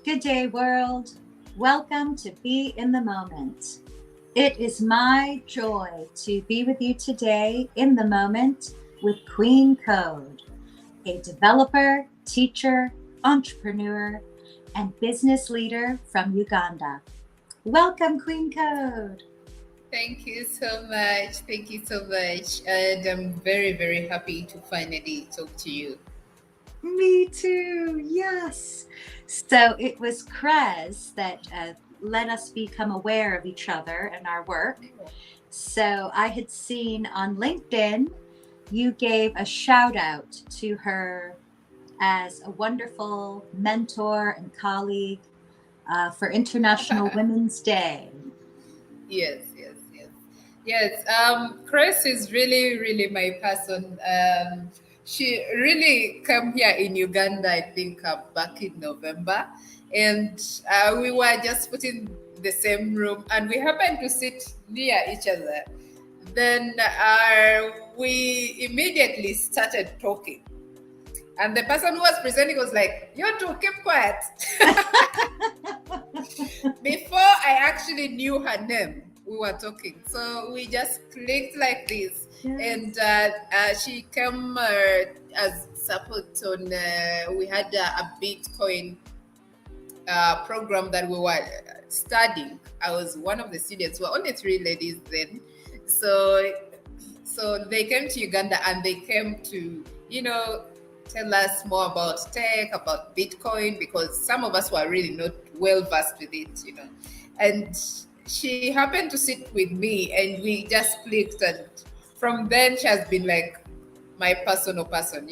Good day, world. Welcome to Be in the Moment. It is my joy to be with you today in the moment with Queen Code, a developer, teacher, entrepreneur, and business leader from Uganda. Welcome, Queen Code. Thank you so much. Thank you so much. And I'm very, very happy to finally talk to you. Me too, yes. So it was Krez that let us become aware of each other and our work. So I had seen on LinkedIn, you gave a shout out to her as a wonderful mentor and colleague for International Women's Day. Yes. Chris is really, really my person. She really came here in Uganda, I think, back in November. And we were just put in the same room and we happened to sit near each other. Then we immediately started talking. And the person who was presenting was like, "You two keep quiet." Before I actually knew her name, we were talking. So we just clicked like this. Yes. And she came as support on, we had a Bitcoin program that we were studying. I was one of the students. We were only 3 ladies then. So they came to Uganda and they came to, tell us more about tech, about Bitcoin, because some of us were really not well versed with it, And she happened to sit with me and we just clicked. And from then she has been like my personal person,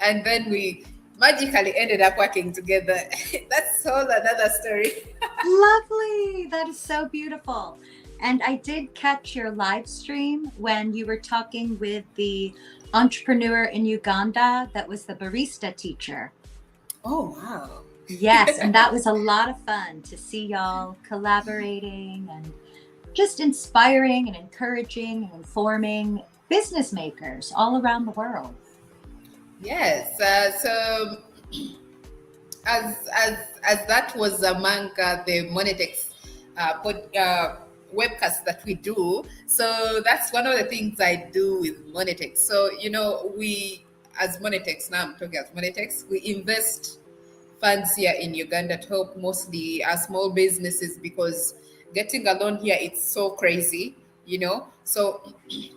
And then we magically ended up working together. That's all another story. Lovely. That is so beautiful. And I did catch your live stream when you were talking with the entrepreneur in Uganda that was the barista teacher. Oh, wow. Yes, and that was a lot of fun to see y'all collaborating and just inspiring and encouraging and informing business makers all around the world. Yes, so as that was among the Monitex webcasts that we do. So that's one of the things I do with Monitex. So, we, as Monitex, now I'm talking as Monitex, we invest funds here in Uganda to help mostly small businesses because getting a loan here, it's so crazy, So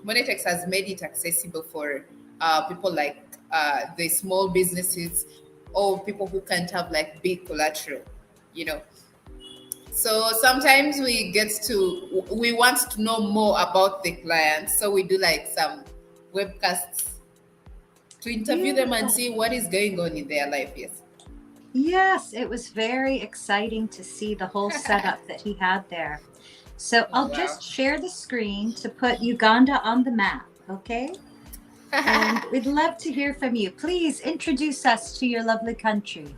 Monitex has made it accessible for people like the small businesses or people who can't have like big collateral, So sometimes we want to know more about the clients. So we do like some webcasts to interview them and see what is going on in their life. Yes. Yes, it was very exciting to see the whole setup that he had there. So I'll just share the screen to put Uganda on the map, okay? And we'd love to hear from you. Please introduce us to your lovely country.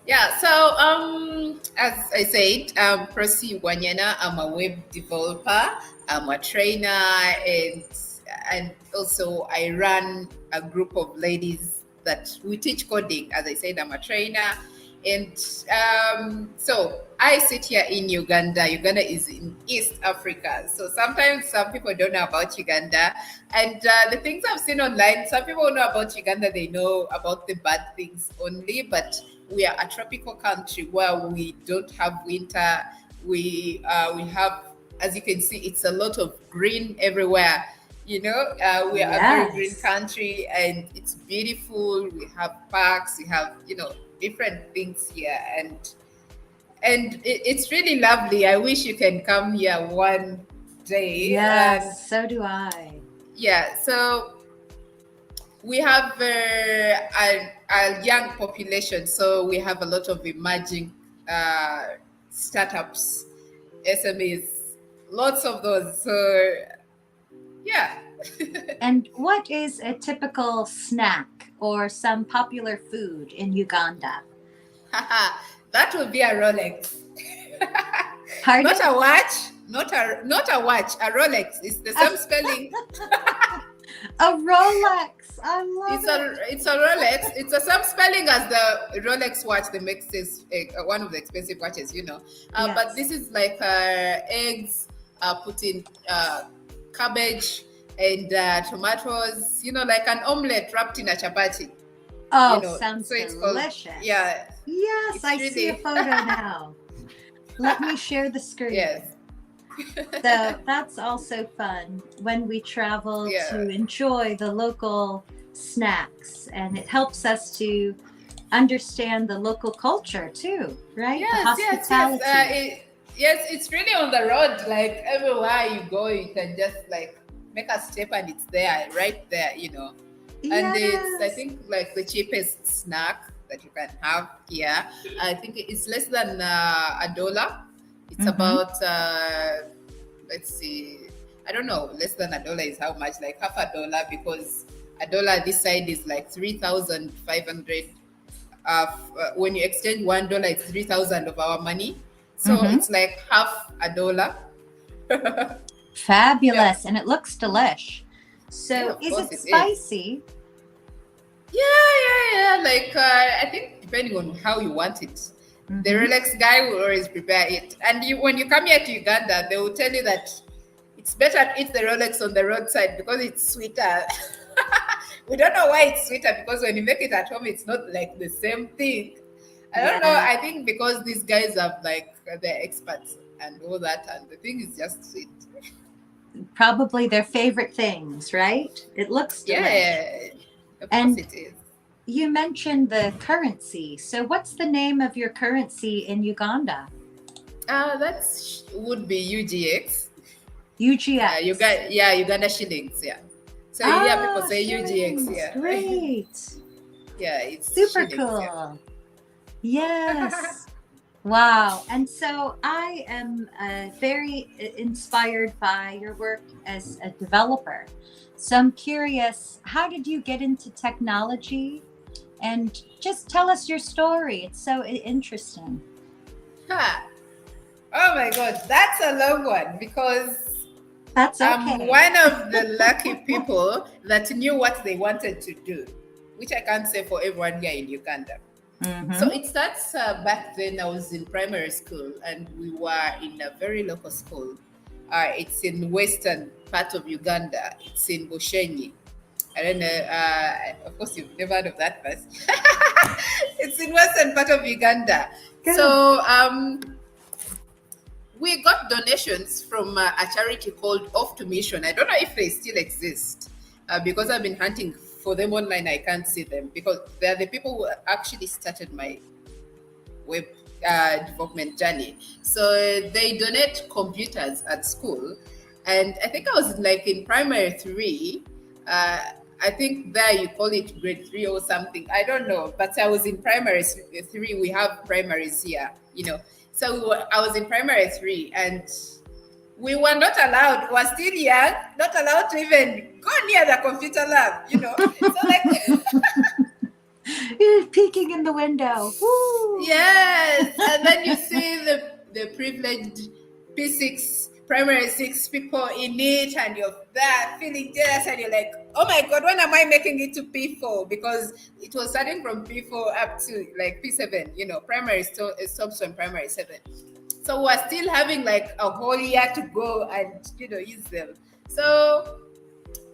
Yeah, so as I said, I'm Prossy Wanyana. I'm a web developer. I'm a trainer, and also I run a group of ladies that we teach coding. As I said, I'm a trainer, and so I sit here in Uganda. Uganda is in East Africa, so sometimes some people don't know about Uganda, and the things I've seen online, some people know about Uganda. They know about the bad things only, but we are a tropical country where we don't have winter. We have, as you can see, it's a lot of green everywhere. We are a very green country and it's beautiful. We have parks, we have, different things here. And it's really lovely. I wish you can come here one day. Yes, so do I. Yeah, so we have a young population, so we have a lot of emerging startups, SMEs, lots of those. So, yeah. And what is a typical snack or some popular food in Uganda? That would be a Rolex. Pardon? Not a watch. Not a watch. A Rolex. It's the same spelling. A Rolex. I love It's a Rolex. It's the same spelling as the Rolex watch, the Maxis, one of the expensive watches, you know. But Yes. this is like eggs, put in cabbage and tomatoes, you know, like an omelette wrapped in a chapati. Oh, You know, sounds so it's called, delicious. yeah. Yes, It's I see a really, photo now. Let me share the screen. yes, So that's also fun when we travel yeah. to enjoy the local snacks, and it helps us to understand the local culture too, right? The Yes, yes, hospitality. yes. It's really on the road. Like everywhere you go, you can just like make a step, and it's there, right there. You know, and it's I Yes. think like the cheapest snack that you can have here. I think it's less than $1. It's about let's see, I don't know. Less than $1 is how much? Like half $1, because $1 this side is like 3,500. When you exchange $1, it's 3,000 of our money. So it's like half $1. Fabulous. Yeah. And it looks delish. Yeah, So of is course it it is. spicy? Yeah. Like I think depending on how you want it, the Rolex guy will always prepare it. And when you come here to Uganda, they will tell you that it's better to eat the Rolex on the roadside because it's sweeter. We don't know why it's sweeter, because when you make it at home, it's not like the same thing. I don't know. Yeah. I think because these guys have like they're experts and all that, and the thing is just sweet. Probably their favorite things, right? It looks delish. Yeah, of And course it is. you mentioned the currency. So what's the name of your currency in Uganda? That would be UGX. UGX. Uganda shillings. Yeah. So people say shillings. UGX. Yeah. Great. Yeah, it's Super shillings, cool. Yeah. Yes. Wow. And so I am very inspired by your work as a developer. So I'm curious, how did you get into technology? And just tell us your story. It's so interesting. Huh. Oh my God, that's a long one, because That's okay. I'm one of the lucky people that knew what they wanted to do, which I can't say for everyone here in Uganda. So it starts back then. I was in primary school, and we were in a very local school. It's in western part of Uganda. It's in Bushenyi. I don't know. Of course, you've never heard of that place. It's in western part of Uganda. Good. So we got donations from a charity called Off to Mission. I don't know if they still exist, because I've been hunting for them online. I can't see them, because they're the people who actually started my web development journey. So they donate computers at school, and I think I was like in primary 3. I think there you call it grade 3 or something. I don't know, but I was in primary 3. We have primaries here, you know. So I was in primary 3, and we were not allowed. We were still young, not allowed to even go near the computer lab, you know. So like, you're peeking in the window. Woo! yes, and then you see the privileged P6 primary 6 people in it, and you're there feeling jealous, and you're like, oh my God, when am I making it to P4? Because it was starting from P4 up to like P7, you know. Primary stops on primary 7. So we're still having like a whole year to go and, you know, use them. So,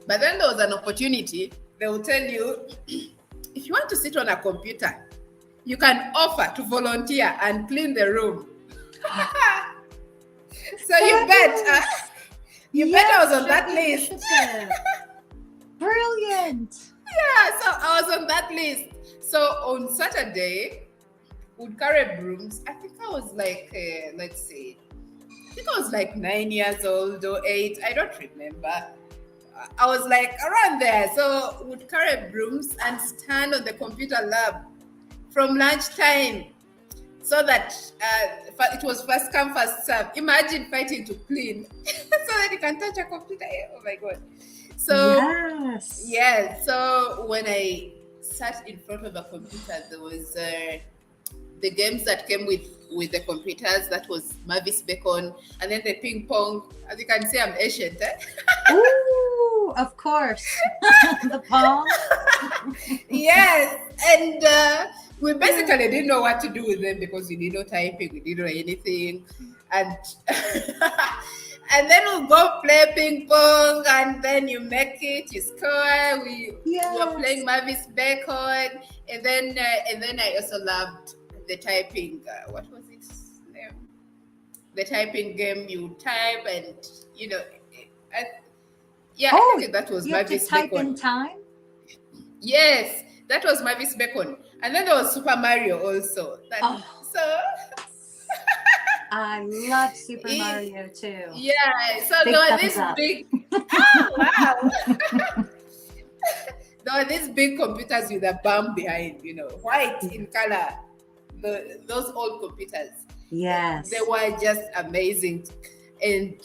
but then there was an opportunity. They will tell you, if you want to sit on a computer, you can offer to volunteer and clean the room. So you bet I was on that list. Brilliant. Yeah, so I was on that list. So on Saturday, would carry brooms. I think I was like, let's see, I think I was like 9 years old or 8. I don't remember. I was like around there. So would carry brooms and stand on the computer lab from lunchtime, so that it was first come, first serve. Imagine fighting to clean so that you can touch a computer. Oh my God. So yes. Yeah. So when I sat in front of a computer, there was the games that came with the computers. That was Mavis Bacon, and then the ping pong. As you can see, I'm Asian. Ooh, of course. The palm. Yes, and we basically didn't know what to do with them because we didn't know typing, we didn't know anything, and and then we'll go play ping pong, and then you make it, you score. We were playing Mavis Bacon, and then I also loved the typing. What was it? The typing game. You type, and you know, I think that was Mavis Bacon. Type Bacon. in time. Yes, that was Mavis Bacon, and then there was Super Mario also. So I love Super Mario too. Yeah, so there were these big. Wow! There were these big computers with a bump behind, white in color. Those old computers. Yes, they were just amazing, and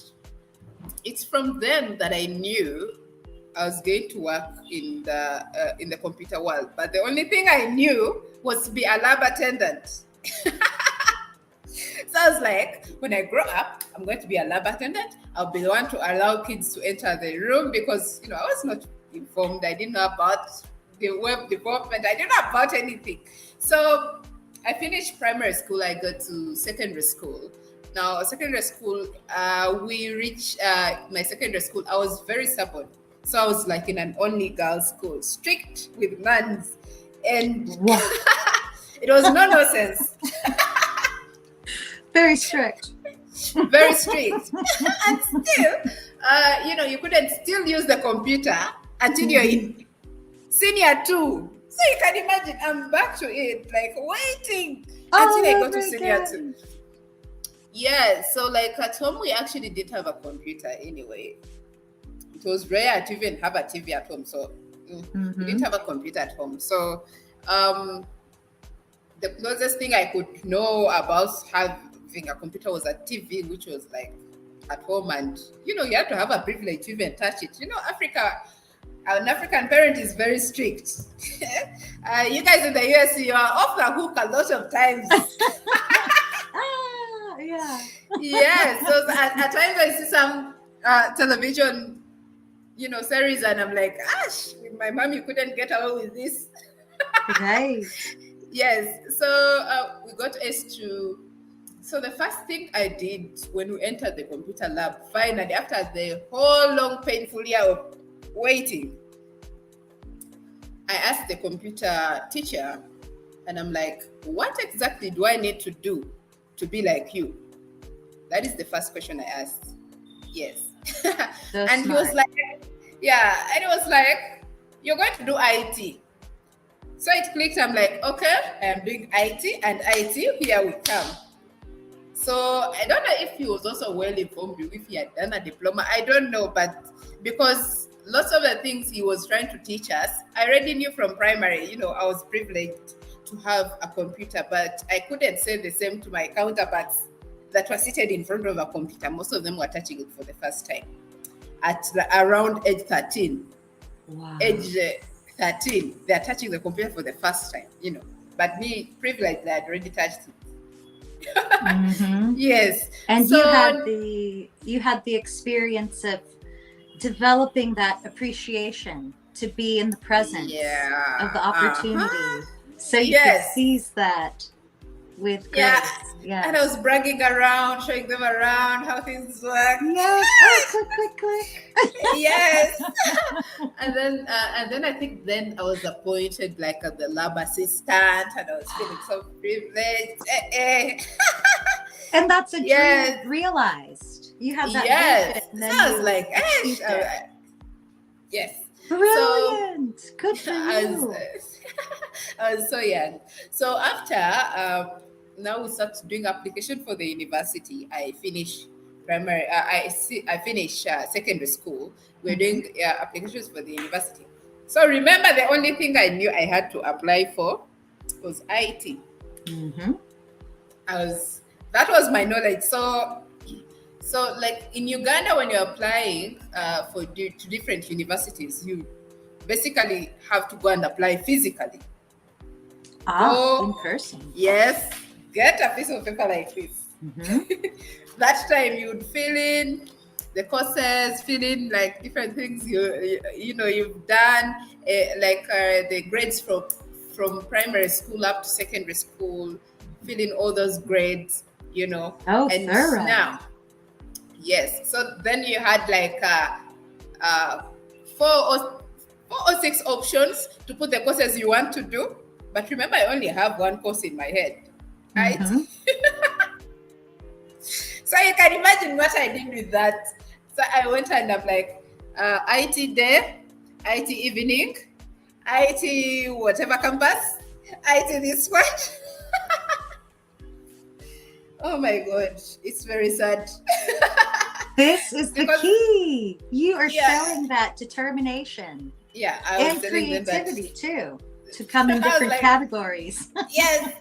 it's from them that I knew I was going to work in the computer world. But the only thing I knew was to be a lab attendant. So I was like, when I grow up, I'm going to be a lab attendant. I'll be the one to allow kids to enter the room because, I was not informed. I didn't know about the web development. I didn't know about anything. So I finished primary school. I got to secondary school. Now, secondary school, we reached my secondary school. I was very stubborn. So I was like in an only girls' school, strict with nuns. And it was no nonsense. Very strict. Very strict. And still, you couldn't still use the computer until you're in senior 2. So you can imagine, I'm back to it, like waiting until I go to senior 2. Yeah, so like at home, we actually didn't have a computer anyway. It was rare to even have a TV at home. So we didn't have a computer at home. So the closest thing I could know about having a computer was a TV, which was like at home. And, you had to have a privilege to even touch it. Africa, an African parent is very strict. You guys in the US, you are off the hook a lot of times. Yeah. So at times I see some television, series, and I'm like, with my mom, you couldn't get away with this. Right. Yes. So we got S2. So the first thing I did when we entered the computer lab, finally, after the whole long, painful year of waiting, I asked the computer teacher, and I'm like, what exactly do I need to do to be like you? That is the first question I asked. Yes. And he was like, and he was like, you're going to do IT. So it clicked. I'm like, okay, I am doing IT, and IT, here we come. So I don't know if he was also well informed, if he had done a diploma. I don't know, but because lots of the things he was trying to teach us, I already knew from primary. I was privileged to have a computer, but I couldn't say the same to my counterparts that were seated in front of a computer. Most of them were touching it for the first time at around age 13. Wow. Age 13, they're touching the computer for the first time, But me, privileged, I had already touched it. Yes. And so, you had the experience of developing that appreciation to be in the presence of the opportunity. So you could seize that with grace. Yeah. And I was bragging around, showing them around how things work. Yes. Click. Yes. and then I think I was appointed like the lab assistant, and I was feeling so privileged. And that's a dream realized. You have that vision. So I was like, yes. Brilliant. Good for you. I was so young. So after now we start doing application for the university. I finished primary. I finished secondary school. We're doing applications for the university. So remember, the only thing I knew I had to apply for was IT. That was my knowledge. So like in Uganda, when you're applying to different universities, you basically have to go and apply physically. In person. Yes. Get a piece of paper like this. That time you would fill in the courses, filling like different things you've done, the grades from primary school up to secondary school, filling all those grades, Oh, and thorough. now, yes. So then you had like uh, four or six options to put the courses you want to do. But remember, I only have one course in my head, right? Mhm. So you can imagine what I did with that. So I went and I'm like, IT day, IT evening, IT whatever campus, IT this one. Oh my God, it's very sad. This is the Because, key. You are yeah, showing that determination yeah, I was and telling them that. creativity too, to come in I was different like, categories. yes,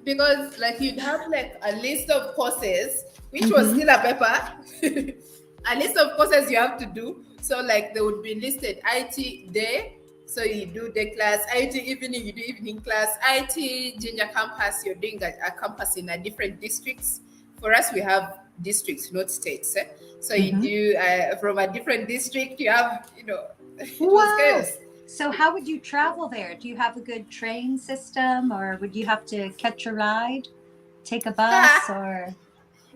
because like you'd have like a list of courses, which was Mhm. still a paper, a list of courses you have to do. So like they would be listed IT day, so you do day class, IT evening, you do evening class, IT junior campus, you're doing a campus in a different districts. For us, we have districts, not states. So you Mhm. do from a different district, you have, it was Wow. chaos. So how would you travel there? Do you have a good train system, or would you have to catch a ride, take a bus, or?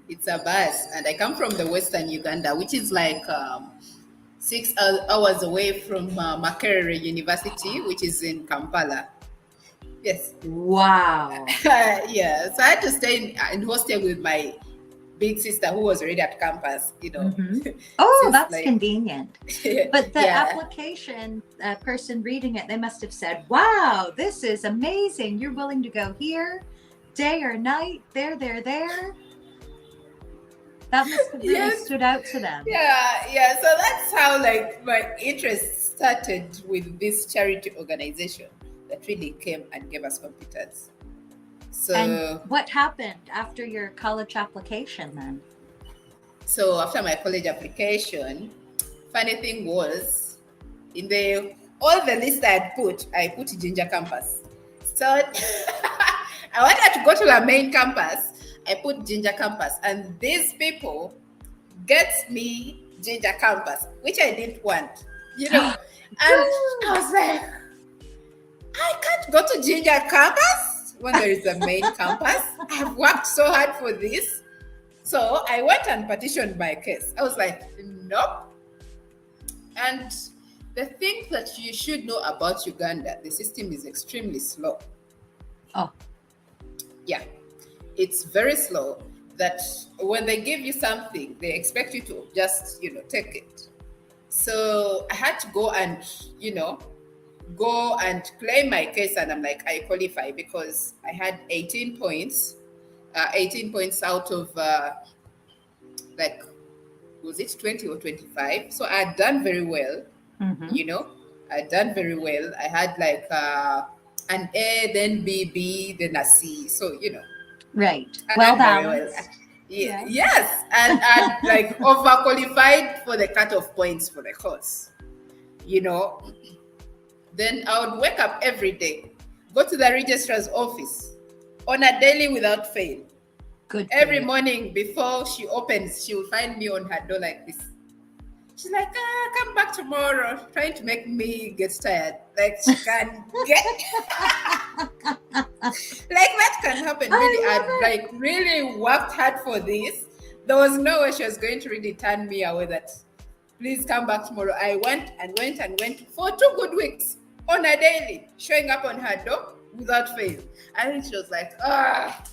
It's a bus, and I come from the Western Uganda, which is like 6 hours away from Makerere University, which is in Kampala. Yes. Wow. Yeah. So I had to stay in hostel with my big sister who was already at campus, Hmm. Oh, since that's like, convenient. But the yeah. application person reading it, they must have said, "Wow, this is amazing. You're willing to go here, day or night, there, there, there." That must have really Yes. stood out to them. Yeah. So that's how like my interest started with this charity organization that really came and gave us computers. And So what happened after your college application then? So after my college application, funny thing was, in the all the list I put Ginger campus. So I wanted to go to the main campus. I put Ginger campus, and these people get me Ginger campus, which I didn't want, And I was like, I can't go to Ginger campus when there is a main campus. I've worked so hard for this. So I went and petitioned my case. I was like, nope. And the thing that you should know about Uganda, the system is extremely slow. Oh, Yeah, it's very slow. That when they give you something, they expect you to just, take it. So I had to go and claim my case, and I'm like, I qualify because I had 18 points, 18 points out of like, was it 20 or 25? So I had done very well, mm-hmm. you know, I had done very well. I had like an A, then B, B, then a C. So, Right. I Well had very well. balanced. Yeah, Yeah. yes. And like overqualified for the cutoff points for the course, you know. Then I would wake up every day, go to the registrar's office on a daily without fail. Good for Every you. morning before she opens, she will find me on her door like this. She's like, come back tomorrow, trying to make me get tired. Like she can get like that can happen. Really, I love I'd it. like really worked hard for this. There was no way she was going to really turn me away that please come back tomorrow. I went and went and went for 2 good weeks on a daily, showing up on her door without fail. And she was like,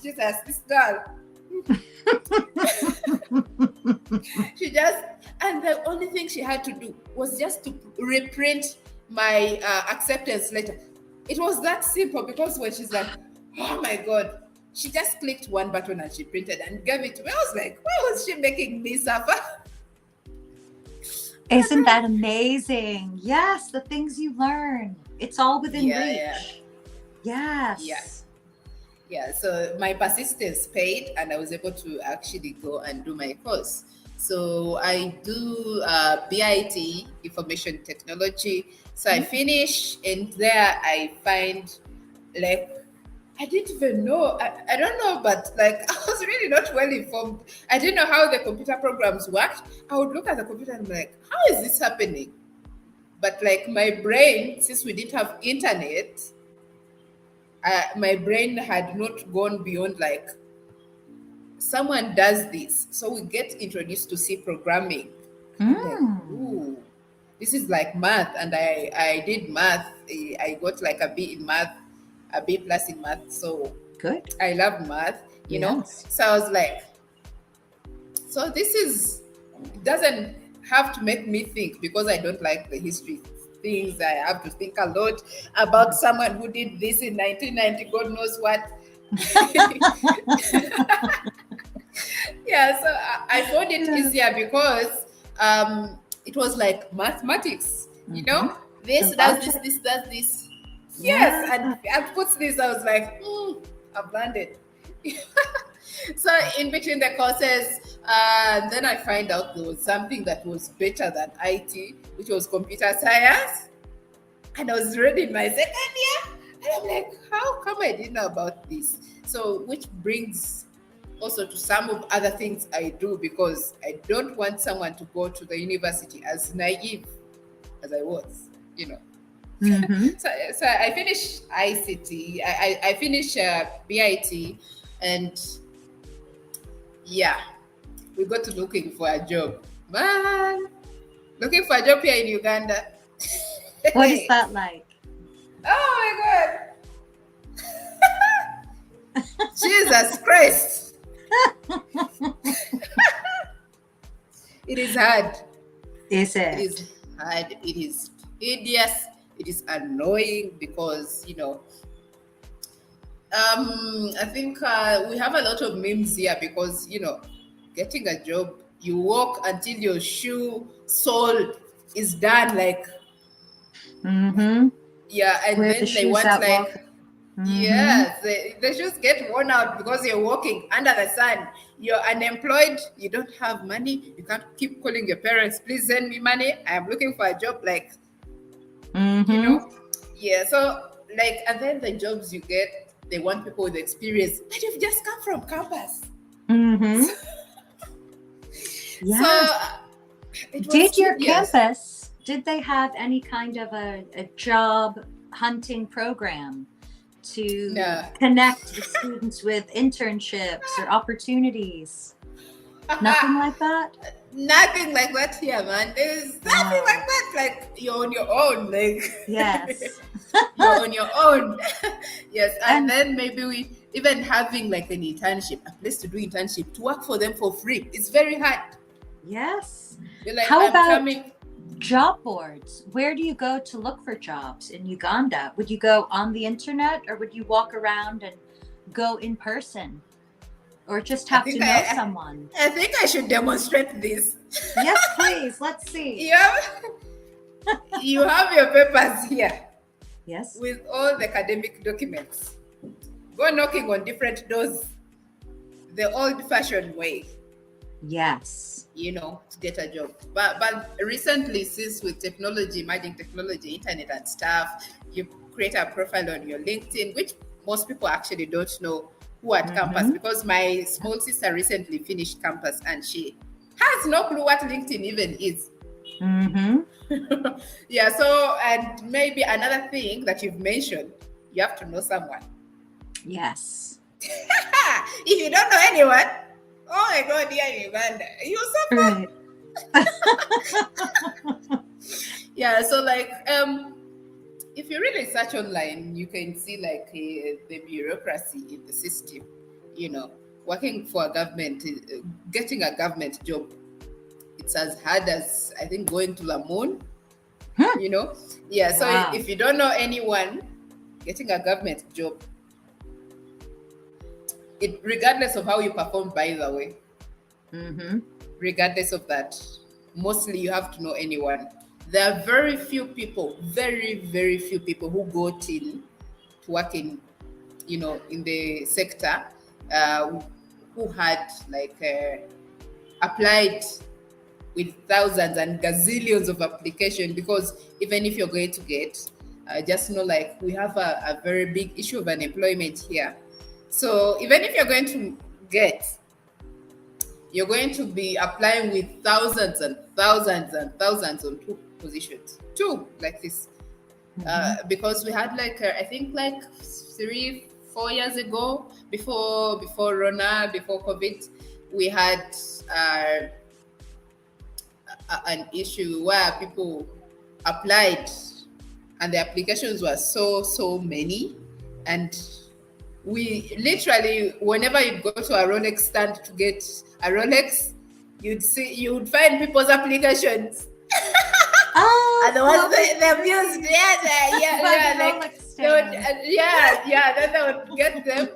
Jesus, this girl. She just, and the only thing she had to do was just to reprint my acceptance letter. It was that simple because when she's like, oh my God, she just clicked one button and she printed and gave it to me. I was like, why was she making me suffer? Isn't that amazing? Yes, the things you learn. It's all within reach. Yeah. Yes. Yeah, so my persistence paid and I was able to actually go and do my course. So I do BIT, Information Technology. So I finish and there I find like, I didn't even know. I don't know, but like I was really not well informed. I didn't know how the computer programs worked. I would look at the computer and be like, how is this happening? But like my brain, since we didn't have internet, my brain had not gone beyond like someone does this. So we get introduced to C programming. I'm like, ooh, this is like math. And I did math. I got like a B in math, a B plus in math. So Good. I love math, you know. Yes. So I was like, so this is, it doesn't have to make me think because I don't like the history things. I have to think a lot about someone who did this in 1990, God knows what. Yeah, so I found it easier because it was like mathematics, you know? This The does this, logic. this does this. Yeah. Yes, and I put this, I was like, I've landed. So in between the courses, then I find out there was something that was better than IT, which was computer science. And I was ready in my second year. And I'm like, how come I didn't know about this? So, which brings also to some of other things I do, because I don't want someone to go to the university as naive as I was, you know. So I finished ICT, I finished BIT, and yeah, we got to looking for a job. Man, looking for a job here in Uganda. What is that like? Oh my God. Jesus Christ. It is hard. Is It it? is hard. It is tedious. It is annoying because, you know, I think we have a lot of memes here because, you know, getting a job, you walk until your shoe sole is done, like, yeah, and Wear then the they shoes want out like, walking. yes, the shoes get worn out because you're walking under the sun. You're unemployed. You don't have money. You can't keep calling your parents, please send me money. I'm looking for a job, like, you know. Yeah, so like, and then the jobs you get, they want people with experience, but you've just come from campus. Yeah. So it was Did your tedious. campus, did they have any kind of a job hunting program to No. connect the students with internships or opportunities? Nothing like that? Nothing like that here, man. There's nothing like that. Like, you're on your own. Like, Yes. you're on your own. Yes, and And- then maybe we even having like an internship, a place to do internship, to work for them for free. It's very hard. Yes. You're like, How I'm about coming. job boards? Where do you go to look for jobs in Uganda? Would you go on the internet or would you walk around and go in person? Or just have to think know I- someone? I think I should demonstrate this. Yes, please. Let's see. Yeah. You have your papers here Yes. with all the academic documents. Go knocking on different doors the old-fashioned way, Yes. you know, to get a job. But recently, since with technology, emerging technology, internet and stuff, you create a profile on your LinkedIn, which most people actually don't know who at campus, because my small sister recently finished campus and she has no clue what LinkedIn even is. Yeah, so, and maybe another thing that you've mentioned, you have to know someone. Yes. If you don't know anyone, oh my God, here in Uganda, you suffer. Right. Yeah, so like, if you really search online, you can see like the bureaucracy in the system, you know, working for a government, getting a government job. It's as hard as, I think, going to the moon, you know? Yeah, so Wow. if you don't know anyone, getting a government job, regardless of how you perform, by the way, regardless of that, mostly you have to know anyone. There are very few people, very, very few people who got in to work in, you know, in the sector, who had like applied with thousands and gazillions of applications, because even if you're going to get just know like we have a very big issue of unemployment here. So even if you're going to be applying with thousands and thousands and thousands on two positions, two like this. Because we had like I think like 3-4 years ago, before Rona, before COVID, we had an issue where people applied and the applications were so many, and we literally, whenever you go to a Rolex stand to get a Rolex, you'd find people's applications. Oh, And the ones they've used, then they would get them,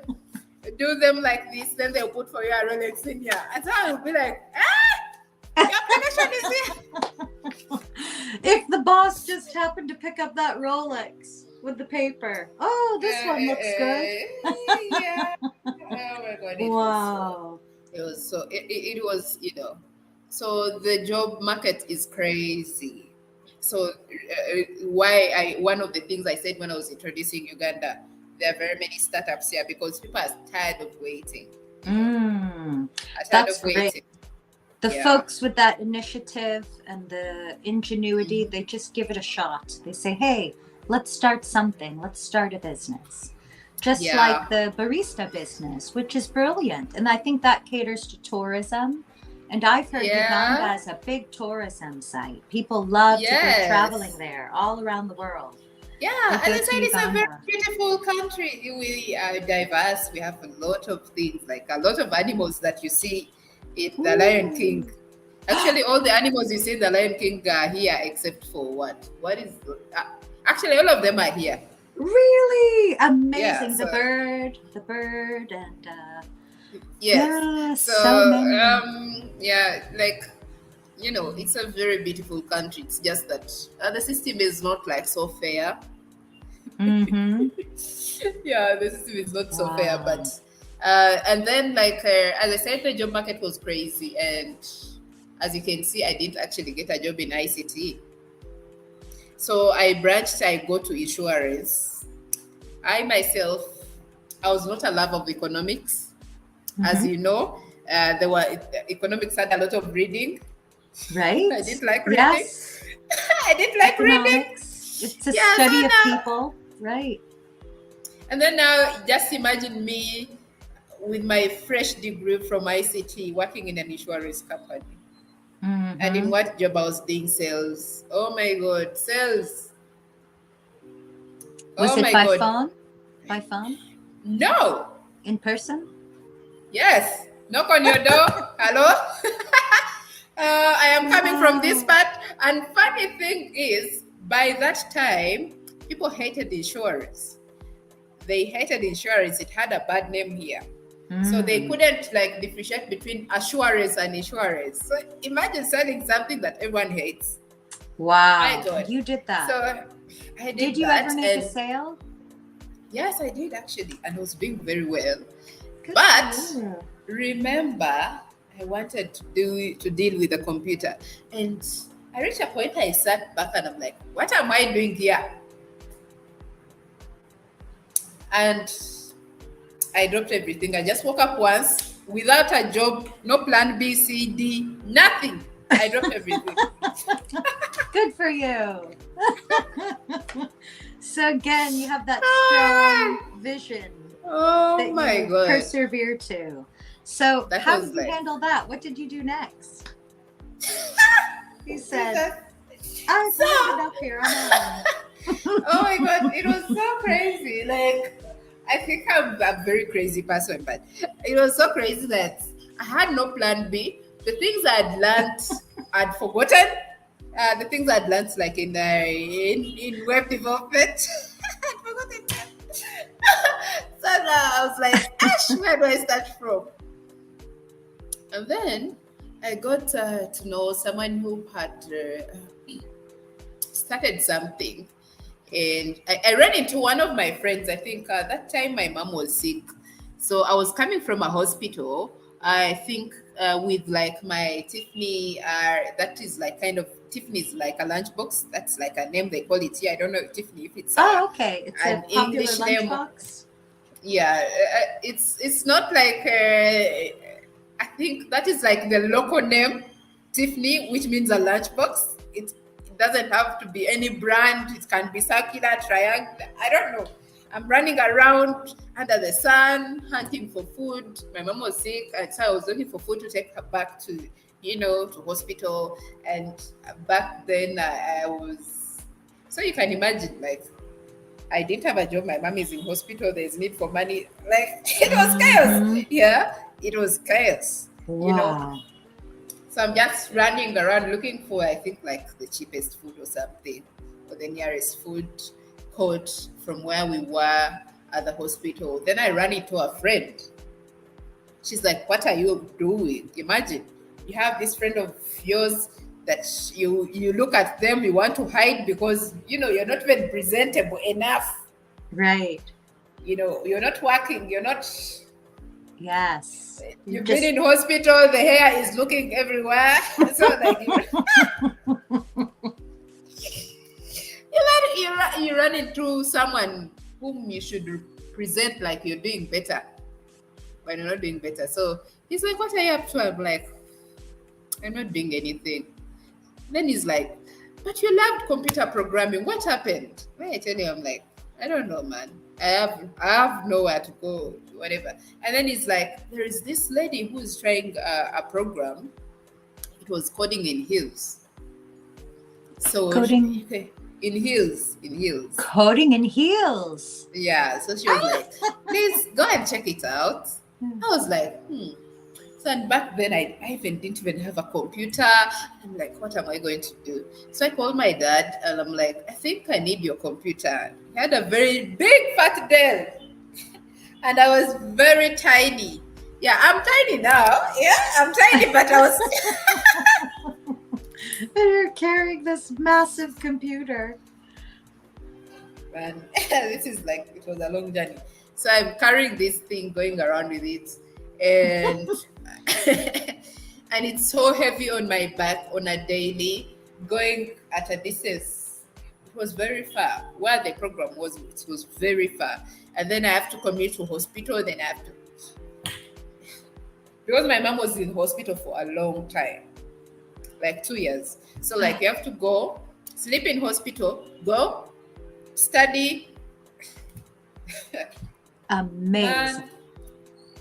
do them like this, then they'll put for you a Rolex in here. And so I would be like, your application is here. If the boss just happened to pick up that Rolex with the paper, oh, this one looks good. Yeah. Oh my God. Wow. It was, so the job market is crazy. So one of the things I said when I was introducing Uganda, there are very many startups here because people are tired of waiting. That's great. The folks with that initiative and the ingenuity, they just give it a shot. They say, hey, let's start something. Let's start a business. Just like the barista business, which is brilliant. And I think that caters to tourism. And I've heard Uganda is a big tourism site. People love to go traveling there all around the world. Yeah, and I said it's a very beautiful country. We are diverse. We have a lot of things, like a lot of animals that you see in the Lion King. Actually, all the animals you see in the Lion King are here, except for what? What is... actually, all of them are here. Really? Amazing. Yeah, so, the bird, and... so many. It's a very beautiful country. It's just that the system is not like so fair. Mm-hmm. The system is not so fair. But and then as I said, the job market was crazy, and as you can see, I didn't actually get a job in ICT. So I branched. I go to insurance. I was not a lover of economics. As you know, economics had a lot of reading. Right. I didn't like reading. Yes. I didn't like reading. It's a study of people. Right. And then now just imagine me with my fresh degree from ICT working in an insurance company. Mm-hmm. And in what job I was doing? Sales. Oh my God, sales. Was it by phone? By phone? No. In person? Yes. Knock on your door. Hello? I am coming from this part. And funny thing is, by that time, people hated insurance. They hated insurance. It had a bad name here. So they couldn't differentiate between assurance and insurance. So imagine selling something that everyone hates. Wow. My God. You did that. So I did you ever make a sale? Yes, I did actually. And I was doing very well. Good. But remember, I wanted to deal with the computer. And I reached a point I sat back and I'm like, what am I doing here? And I dropped everything. I just woke up once without a job, no plan B, C, D, nothing. I dropped everything. Good for you. So again, you have that strong vision. Oh my God. Persevere to. So how did you handle that? What did you do next? He said, I'm up here. Oh my God, it was so crazy. I think I'm a very crazy person, but it was so crazy that I had no plan B. The things I'd learned, I'd forgotten. The things I'd learned in web development, I'd forgotten them. So now I was like, where do I start from? And then I got to know someone who had started something. And I ran into one of my friends. I think that time my mom was sick. So I was coming from a hospital I think with like my Tiffany, that is like kind of Tiffany is like a lunchbox. That's like a name they call it here. I don't know if Tiffany if it's Oh, okay. It's a an popular English name. lunchbox. Yeah, it's not like I think that is like the local name Tiffany, which means a lunchbox. It doesn't have to be any brand. It can be circular, triangular. I don't know. I'm running around under the sun hunting for food. My mom was sick, and so I was looking for food to take her back to to hospital. And back then I was, so you can imagine, like, I didn't have a job. My mom is in hospital. There's need for money. Like, it was chaos. Yeah, it was chaos. Wow. So I'm just running around looking for, I think, like the cheapest food or something, or the nearest food court from where we were at the hospital. Then I ran into a friend. She's like, "What are you doing?" Imagine you have this friend of yours that you look at them, you want to hide because you're not even presentable enough. Right. You're not working. You're not. Yes. You've been in hospital. The hair is looking everywhere. So like you run into someone whom you should present like you're doing better when you're not doing better. So he's like, "What are you up to?" I'm like, "I'm not doing anything." Then he's like, "But you loved computer programming. What happened?" When I tell you, I'm like, "I don't know, man. I have nowhere to go, whatever." And then he's like, "There is this lady who is trying a program. It was coding in heels." So Coding in heels. Coding in heels. Yeah. So she was like, "Please go and check it out." I was like, So, and back then I didn't even have a computer. I'm like, what am I going to do? So I called my dad and I'm like, "I think I need your computer." He had a very big fat Dell. And I was very tiny. Yeah, I'm tiny now. Yeah, I'm tiny, but I was And you're carrying this massive computer. And this is like, it was a long journey. So I'm carrying this thing, going around with it, and and it's so heavy on my back on a daily, going at a distance. It was very far. Where the program was, it was very far. And then I have to commute to hospital. Then I have to, because my mom was in hospital for a long time, like 2 years. So like you have to go, sleep in hospital, go, study. Amazing.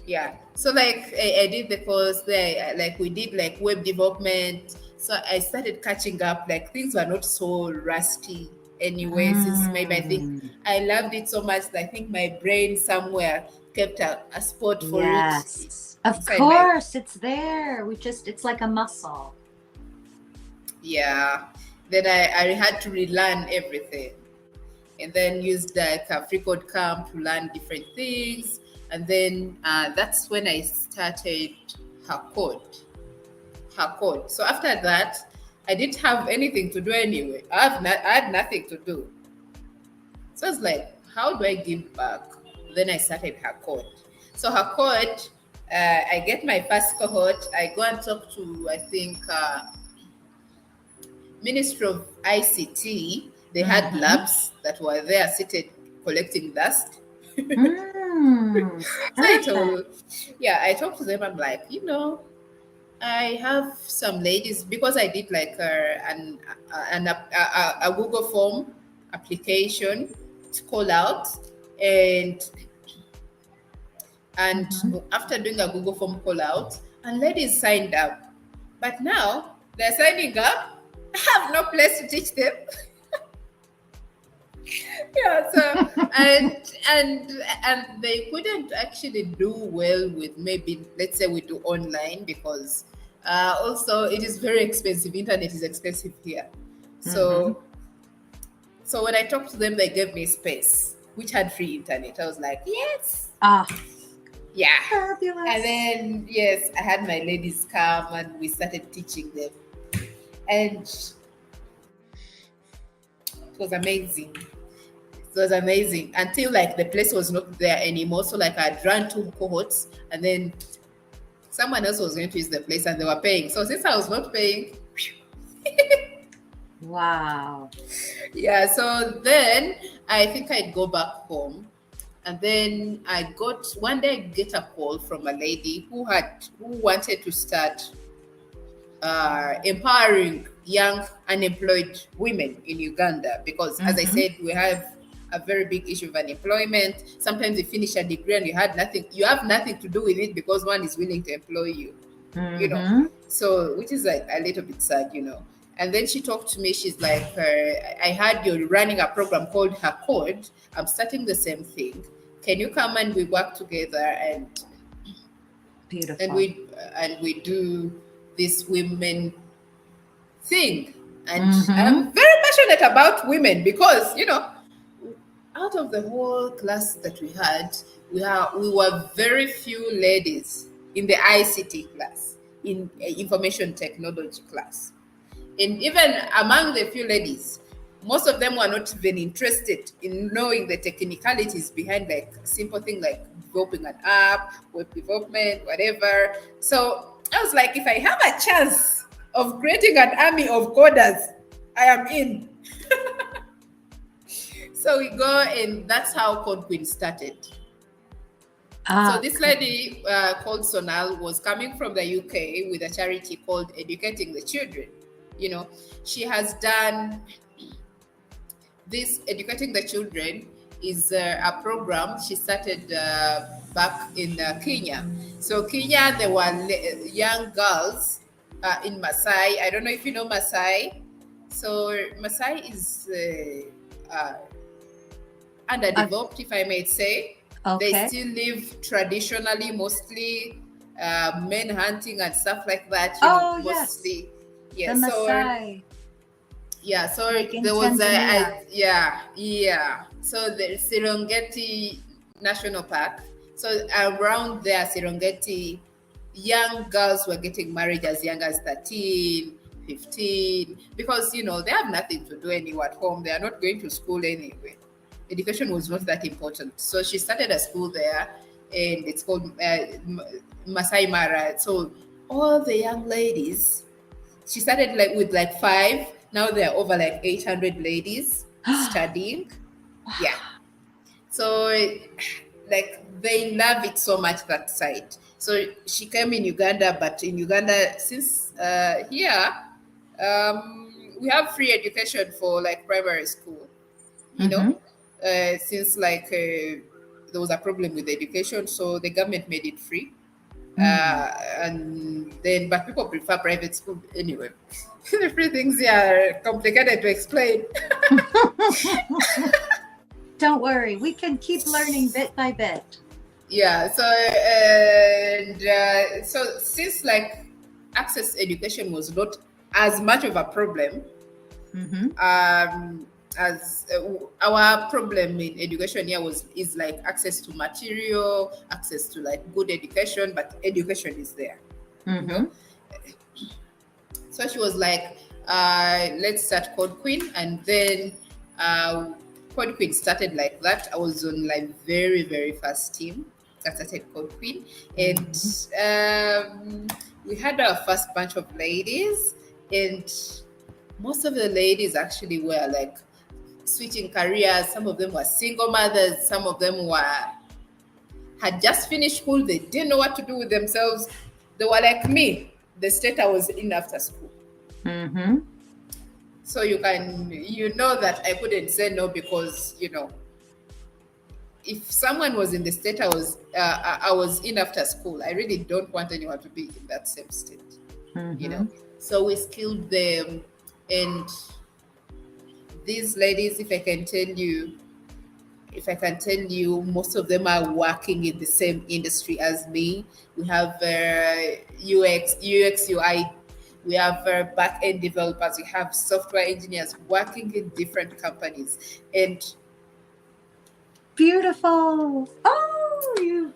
Yeah. So like I did the course there, like we did like web development. So I started catching up, like things were not so rusty anyway, since maybe I think I loved it so much that I think my brain somewhere kept a spot for it. Yes. Of course, it's there. It's like a muscle. Yeah. Then I had to relearn everything. And then used like a free code camp to learn different things. And then that's when I started HerCode. So after that, I didn't have anything to do anyway. I had nothing to do. So I was like, how do I give back? Then I started HerCode. So HerCode, I get my first cohort. I go and talk to, I think, Ministry of ICT. They had labs that were there seated collecting dust. So I talked to them. I'm like, I have some ladies, because I did like a Google form application to call out, and after doing a Google form call out, and ladies signed up, but now they're signing up. I have no place to teach them. Yeah, so and they couldn't actually do well with, maybe let's say we do online, because also it is very expensive. Internet is expensive here. So when I talked to them, they gave me space which had free internet. I was like, yes. Yeah. Fabulous. And then yes, I had my ladies come and we started teaching them. And it was amazing. It was amazing until like the place was not there anymore. So like I'd run 2 cohorts, and then someone else was going to use the place and they were paying. So since I was not paying, Wow. yeah, so then I think I'd go back home. And then one day I get a call from a lady who wanted to start empowering young unemployed women in Uganda, because as I said, we have a very big issue of unemployment. Sometimes you finish a degree and you have nothing to do with it because one is willing to employ you, you know. So which is like a little bit sad, you know. And then she talked to me. She's like, I heard you're running a program called HerCode. I'm starting the same thing. Can you come and we work together and Beautiful. and we do this women thing? And I'm very passionate about women because, you know, out of the whole class that we had, we were very few ladies in the ICT class, in information technology class. And even among the few ladies, most of them were not even interested in knowing the technicalities behind like simple thing like developing an app, web development, whatever. So I was like, if I have a chance of creating an army of coders, I am in. So we go, and that's how Code Queen started. So this lady called Sonal was coming from the UK with a charity called Educating the Children. You know, she has done this. Educating the Children is a program she started back in Kenya. So Kenya, there were young girls in Maasai. I don't know if you know Maasai. So Maasai is underdeveloped, if I may say. Okay. They still live traditionally, mostly men hunting and stuff like that. You know, mostly. Yes. The Maasai. So like there was So the Serengeti National Park. So around there, Serengeti, young girls were getting married as young as 13, 15, because, you know, they have nothing to do anywhere at home. They are not going to school anyway. Education was not that important. So she started a school there, and it's called Masai Mara. So all the young ladies, she started with 5. Now there are over 800 ladies studying. Yeah. So they love it so much, that side. So she came in Uganda, but in Uganda, since here, we have free education for primary school, you know, since there was a problem with education, so the government made it free. And then, but people prefer private school anyway. The free things are complicated to explain. Don't worry, we can keep learning bit by bit. Yeah. So so since access education was not as much of a problem, as our problem in education here is access to material, access to good education, but education is there. You know? So she was like, let's start Code Queen, and then Code Queen started like that. I was on very, very first team that started Code Queen, and we had our first bunch of ladies, and most of the ladies actually were switching careers. Some of them were single mothers. Some of them had just finished school. They didn't know what to do with themselves. They were like me, the state I was in after school. So you know that I couldn't say no, because if someone was in the state I was in after school, I really don't want anyone to be in that same state. You know, so we skilled them, and these ladies, if I can tell you, most of them are working in the same industry as me. We have UX, UI. We have back-end developers. We have software engineers working in different companies. And beautiful. Oh, you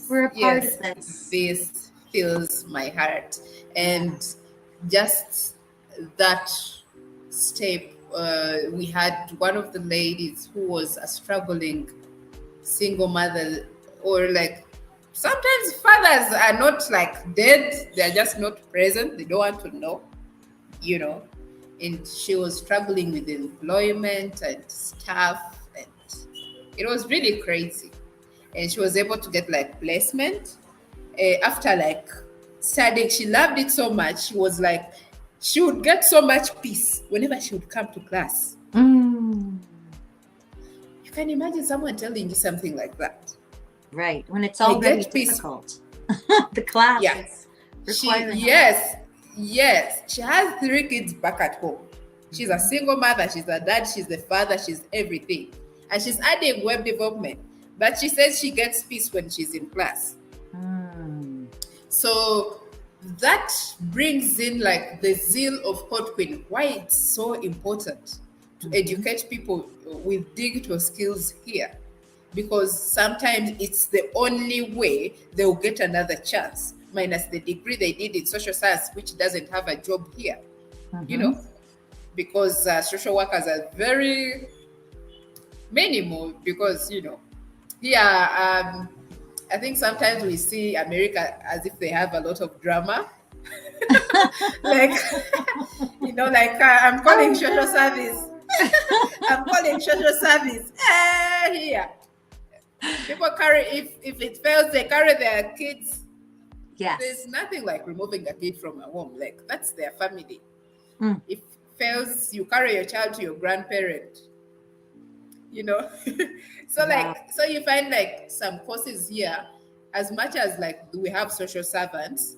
were a part of this. This fills my heart. And just that step, we had one of the ladies who was a struggling single mother, or sometimes fathers are not like dead, they're just not present, they don't want to know, you know. And she was struggling with employment and stuff, and it was really crazy. And she was able to get like placement after like studying. She loved it so much. She was like, she would get so much peace whenever she would come to class. Mm. You can imagine someone telling you something like that. Right. When it's already difficult. The class Yeah. is requiring Yes. She has 3 kids back at home. She's a single mother. She's a dad. She's the father. She's everything. And she's adding web development. But she says she gets peace when she's in class. Mm. So that brings in like the zeal of Code Queen, why it's so important to educate people with digital skills here. Because sometimes it's the only way they'll get another chance, minus the degree they did in social science, which doesn't have a job here, you know, because social workers are very minimal. Because, you know, here, I think sometimes we see America as if they have a lot of drama. Like, you know, like I'm calling social service. I'm calling social service. Here. People carry, if it fails, they carry their kids. Yes. There's nothing like removing a kid from a home. Like, that's their family. If fails, you carry your child to your grandparent. You know? So like, so you find like some courses here, as much as like we have social servants,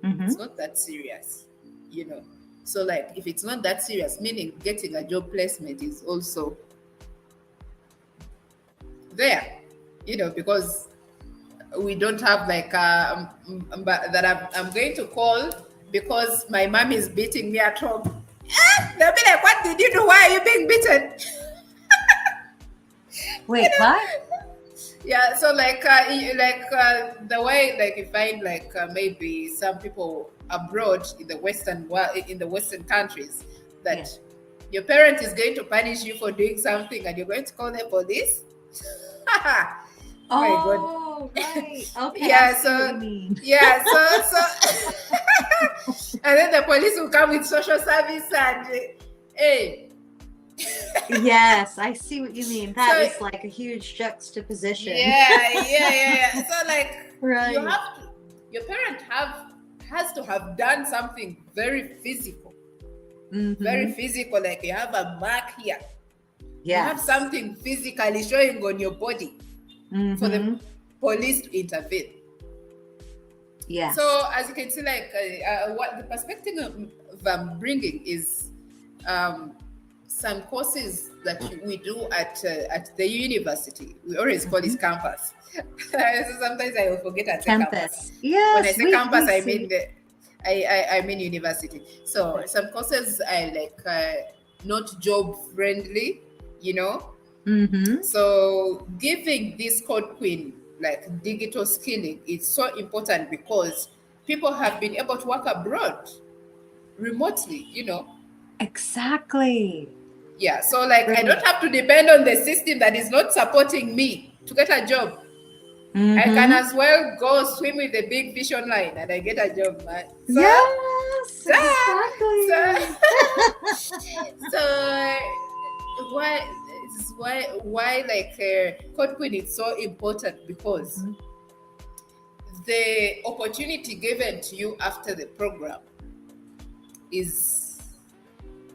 it's not that serious, you know. So like, if it's not that serious, meaning getting a job placement is also there, you know, because we don't have like that I'm going to call because my mom is beating me at home. They'll be like, what did you do? Why are you being beaten? Wait, what? Yeah, so like the way like you find like maybe some people abroad in the Western world, in the Western countries, that your parent is going to punish you for doing something and you're going to call the police. My God. Right. Okay. Yeah, so yeah, so and then the police will come with social service and hey. Yes, I see what you mean. That So, is like a huge juxtaposition. Yeah. So like, Right. you have to, your parent has to have done something very physical, very physical. Like you have a mark here. You have something physically showing on your body for the police to intervene. Yeah. So as you can see, like what the perspective I'm bringing is some courses that we do at the university. We always call it campus. So sometimes I will forget at campus. Yes, when I say campus, I mean I mean university. So some courses are like not job friendly, you know. So giving this Code Queen like digital skilling is so important because people have been able to work abroad remotely, you know. Exactly. Yeah, so like I don't have to depend on the system that is not supporting me to get a job. I can as well go swim with the big fish online and I get a job, man. So, yes, exactly. So why like Code Queen is so important, because the opportunity given to you after the program is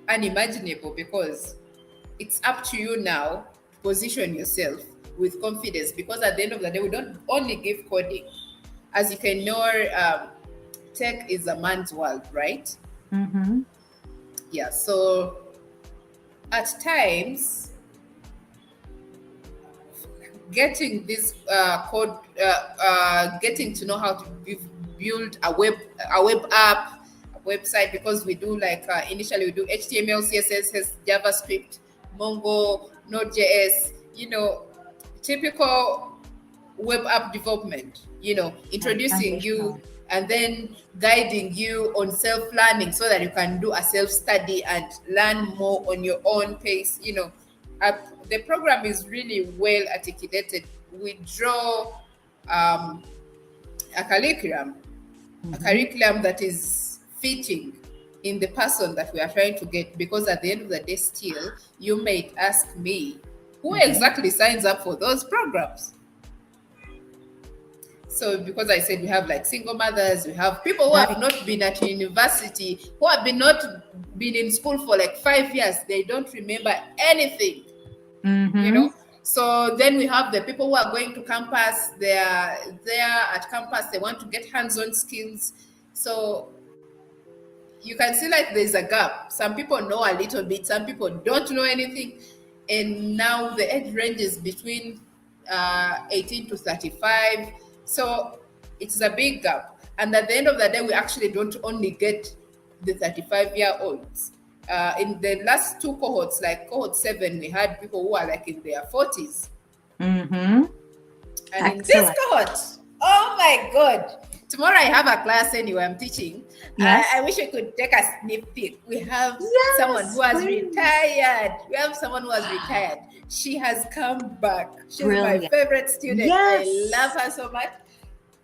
unimaginable, because it's up to you now to position yourself with confidence, because at the end of the day, we don't only give coding. As you can know, tech is a man's world, right? Yeah, so at times getting this code, getting to know how to build a web app, a website, because we do like initially we do HTML, CSS, JavaScript, Mongo, Node.js, you know, typical web app development, you know, introducing you and then guiding you on self-learning so that you can do a self-study and learn more on your own pace, you know. The program is really well articulated. We draw a curriculum, a curriculum that is fitting in the person that we are trying to get. Because at the end of the day, still, you may ask me, who exactly signs up for those programs? So because I said we have like single mothers, we have people who have not been at university, who have not been in school for like 5 years, they don't remember anything, you know. So then we have the people who are going to campus, they are there at campus, they want to get hands-on skills. So you can see like there's a gap. Some people know a little bit, some people don't know anything. And now the age range is between 18 to 35. So it's a big gap. And at the end of the day, we actually don't only get the 35-year-olds. In the last two cohorts, like cohort 7, we had people who are like in their 40s. And in this cohort, oh my God, tomorrow I have a class anyway, I'm teaching. I wish I could take a sneak peek. We have someone who has retired. We have someone who has retired. She has come back. She's my favorite student. I love her so much.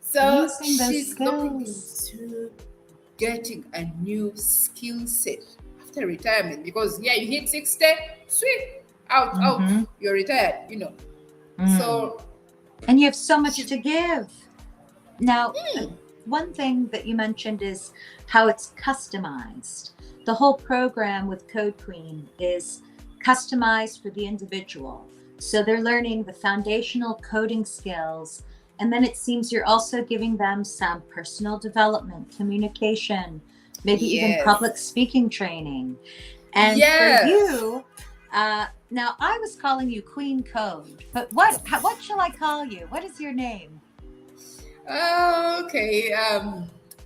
So she's looking into getting a new skill set after retirement, because you hit 60, sweet, out, you're retired, you know. So, and you have so much to give. Now, one thing that you mentioned is how it's customized. The whole program with Code Queen is customized for the individual. So they're learning the foundational coding skills. And then it seems you're also giving them some personal development, communication, maybe even public speaking training. And for you, now I was calling you Queen Code, but what shall I call you? What is your name? Okay,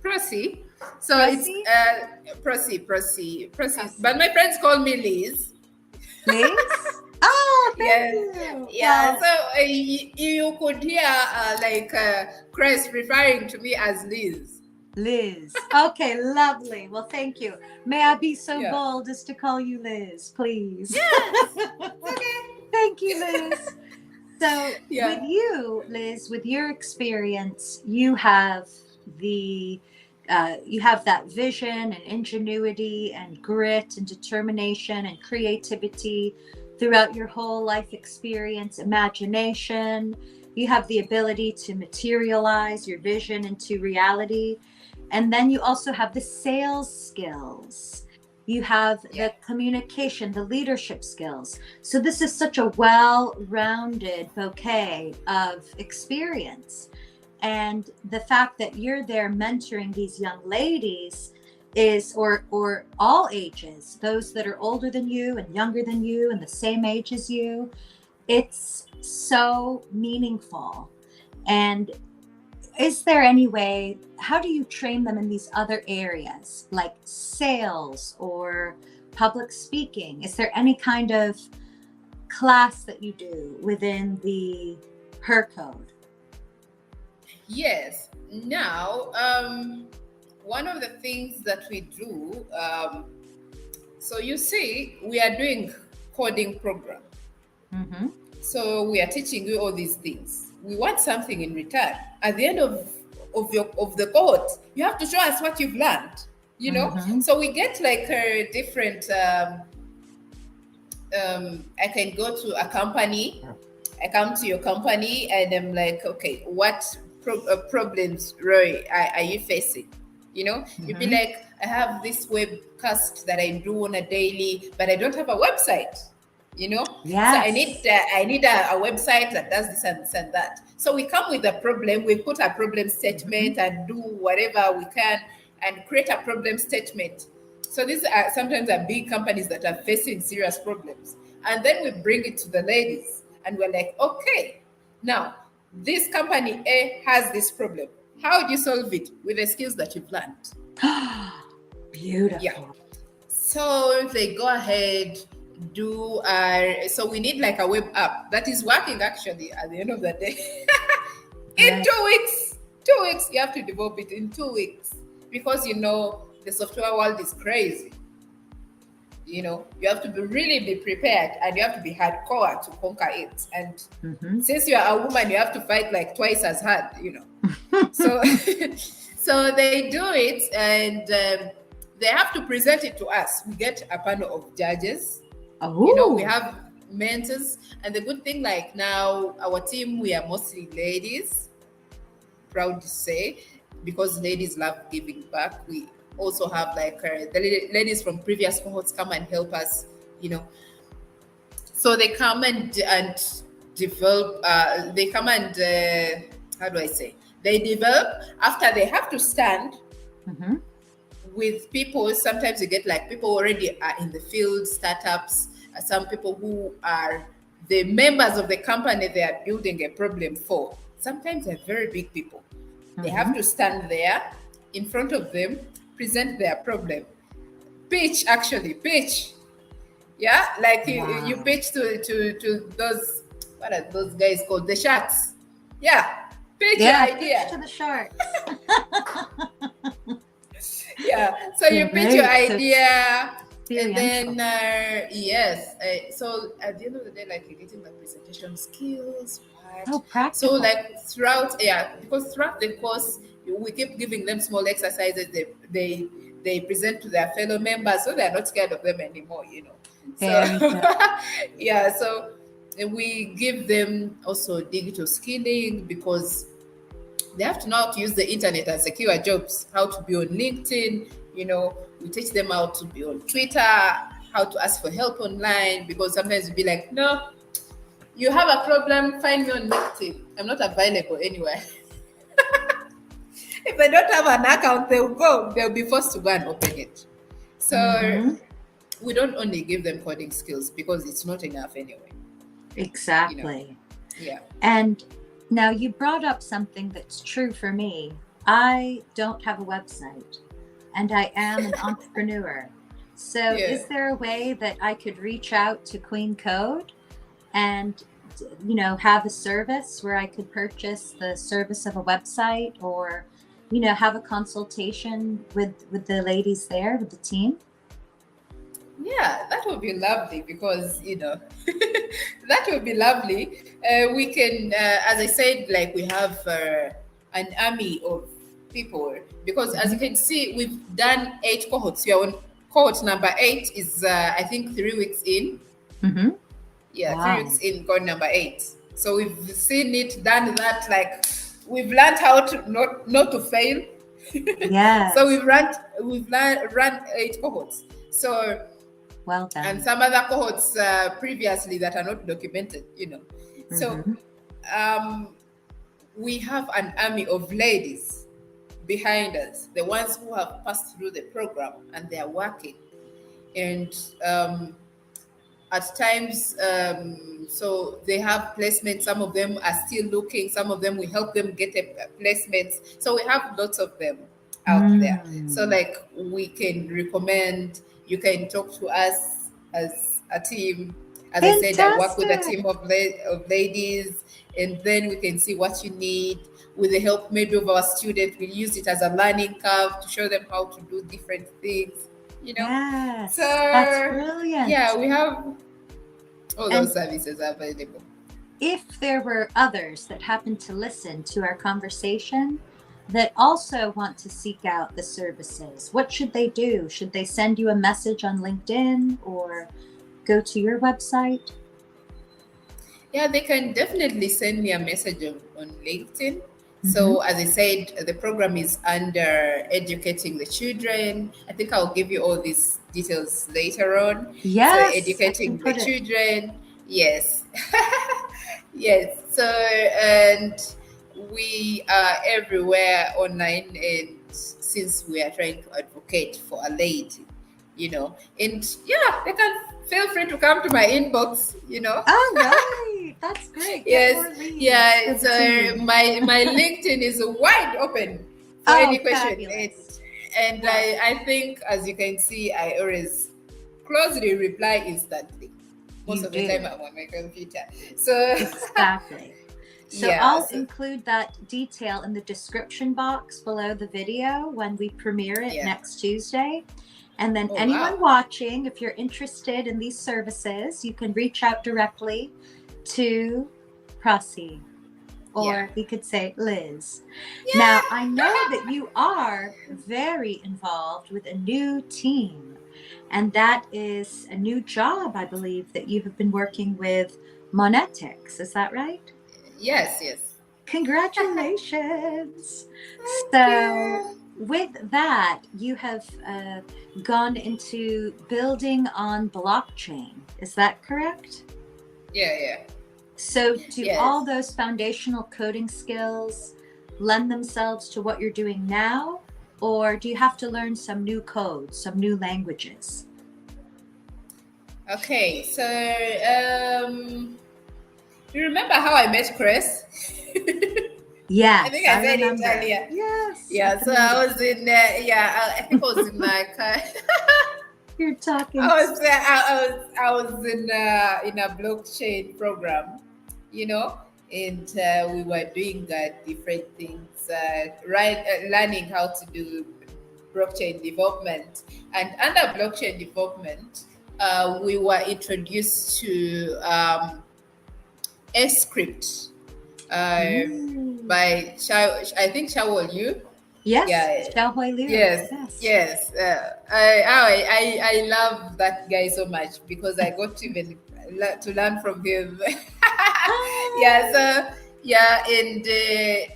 Prossy. So Prossy? It's Prossy. But my friends call me Liz. Liz? Oh, thank you. Yeah, so you could hear Chris referring to me as Liz. Liz. Okay, lovely. Well, thank you. May I be so bold as to call you Liz, please? Yes. Okay. Thank you, Liz. So with you, Liz, with your experience, you have that vision and ingenuity and grit and determination and creativity throughout your whole life experience, imagination. You have the ability to materialize your vision into reality. And then you also have the sales skills. You have the communication, the leadership skills. So this is such a well-rounded bouquet of experience. And the fact that you're there mentoring these young ladies is, or all ages, those that are older than you and younger than you and the same age as you, it's so meaningful. And is there any way, how do you train them in these other areas like sales or public speaking? Is there any kind of class that you do within the HerCode? Yes. Now, one of the things that we do, so you see, we are doing coding program. So we are teaching you all these things. We want something in return. At the end of the cohort, you have to show us what you've learned, you know? So we get like a different, I can go to a company, I come to your company and I'm like, okay, what problems, Roy, are you facing? You know, you'd be like, I have this webcast that I do on a daily, but I don't have a website. You know, so I need a website that does this and this and that. So we come with a problem, we put a problem statement and do whatever we can and create a problem statement. So these are sometimes big companies that are facing serious problems. And then we bring it to the ladies and we're like, okay, now this company A has this problem. How do you solve it with the skills that you've learned? Beautiful. Yeah. So they go ahead, so we need like a web app that is working actually at the end of the day. In 2 weeks, you have to develop it in 2 weeks because you know the software world is crazy. You have to really be prepared, and you have to be hardcore to conquer it. And since you are a woman, you have to fight like twice as hard. So so they do it, and they have to present it to us. We get a panel of judges. We have mentors, and the good thing, like now our team, we are mostly ladies, proud to say, because ladies love giving back. We also have like the ladies from previous cohorts come and help us. So they come and develop. They come and how do I say? They develop after they have to stand with people. Sometimes you get like people already are in the field, startups. Some people who are the members of the company they are building a problem for. Sometimes they're very big people. They have to stand there in front of them, present their problem, pitch. Yeah, like you pitch to those, what are those guys called, the sharks. Yeah, pitch your idea. Pitch to the sharks. Yeah, so you pitch your idea, and then so at the end of the day, like you're getting like presentation skills. Practical. So like because throughout the course we keep giving them small exercises. They present to their fellow members, so they're not scared of them anymore. So so we give them also digital skilling, because they have to know how to use the internet and secure jobs, how to be on LinkedIn. We teach them how to be on Twitter, how to ask for help online, because sometimes you'll be like, no, you have a problem, find me on LinkedIn. I'm not available anywhere. If they don't have an account, they'll be forced to go and open it. So we don't only give them coding skills, because it's not enough anyway. Exactly. Yeah. And now you brought up something that's true for me. I don't have a website, and I am an entrepreneur. So is there a way that I could reach out to Queen Code and have a service where I could purchase the service of a website, or have a consultation with the ladies there, with the team? Yeah, that would be lovely, because that would be lovely. We can, as I said, like we have an army of people, because as you can see, we've done 8 cohorts. We are on cohort number 8 is I think 3 weeks in. Yeah, wow. 3 weeks in, going number 8. So we've seen it, done that. Like we've learned how to not to fail. Yeah. So we've run 8 cohorts. So well done. And some other cohorts previously that are not documented. So we have an army of ladies behind us, the ones who have passed through the program and they are working. And at times, so they have placements. Some of them are still looking. Some of them we help them get a placements. So we have lots of them out there. So like we can recommend, you can talk to us as a team. As Fantastic. I said, I work with a team of ladies, and then we can see what you need. With the help maybe of our students, we use it as a learning curve to show them how to do different things. Yes, so that's brilliant. Yeah, we have all those services available. If there were others that happen to listen to our conversation that also want to seek out the services, what should they do? Should they send you a message on LinkedIn or go to your website? Yeah, they can definitely send me a message on LinkedIn. So as I said, the program is under Educating the Children. I think I'll give you all these details later on. Yes. So Educating the Children. Yes. Yes. So, and we are everywhere online, and since we are trying to advocate for a lady, and yeah, they can feel free to come to my inbox, Oh, right. That's great. Yes. Yeah. So my LinkedIn is wide open for any question. And I think, as you can see, I always closely reply instantly. Most of the time I'm on my computer. So exactly. So Yeah. I'll So include that detail in the description box below the video when we premiere it yeah. next Tuesday. And then Oh anyone wow. watching, if you're interested in these services, you can reach out directly to Prossy, Yeah. or we could say Liz. Now, I Yeah. know that you are very involved with a new team, and that is a new job, I believe, that you have been working with Monetics. Is that right? Yes. Yes. Congratulations. Thank So, you. with that, you have gone into building on blockchain. Is that correct? Yeah. Yeah. So, do Yes. all those foundational coding skills lend themselves to what you're doing now? Or do you have to learn some new codes, some new languages? Okay. So you remember how I met Chris? I think Yes, I I said it remember. earlier. Yes, I Yeah, can so I remember. was in, I think I was in like, You're talking. I was in a blockchain program, you know, and we were doing different things, learning how to do blockchain development. And under blockchain development, we were introduced to a script Ooh. by I think Shawol Yu. Yes, Yeah, Xiaohui Liu. yes, Yes. yes. I love that guy so much because I got to even to learn from him. Yeah, Ah, so yeah, and the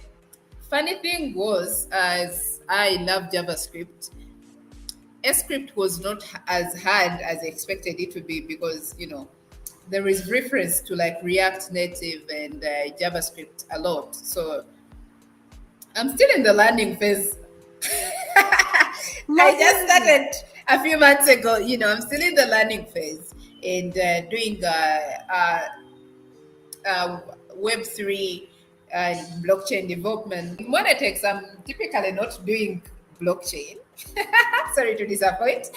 funny thing was, as I love JavaScript, script was not as hard as I expected it to be because there is reference to like React Native and JavaScript a lot. So I'm still in the learning phase. I just lovely. started a few months ago. I'm still in the learning phase and doing Web3 and blockchain development. Monitex, I'm typically not doing blockchain. Sorry to disappoint.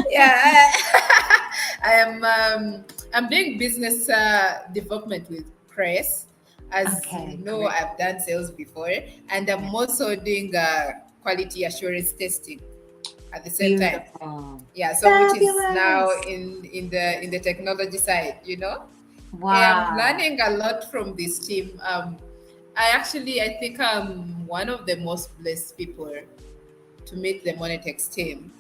Yeah, I am. I'm doing business development with Press. As you Okay, know, great. I've done sales before, and I'm also doing quality assurance testing at the same time. Beautiful. Yeah, so which is now Fabulous. in the technology side. I'm Wow. learning a lot from this team. I think I'm one of the most blessed people to meet the Monitex team.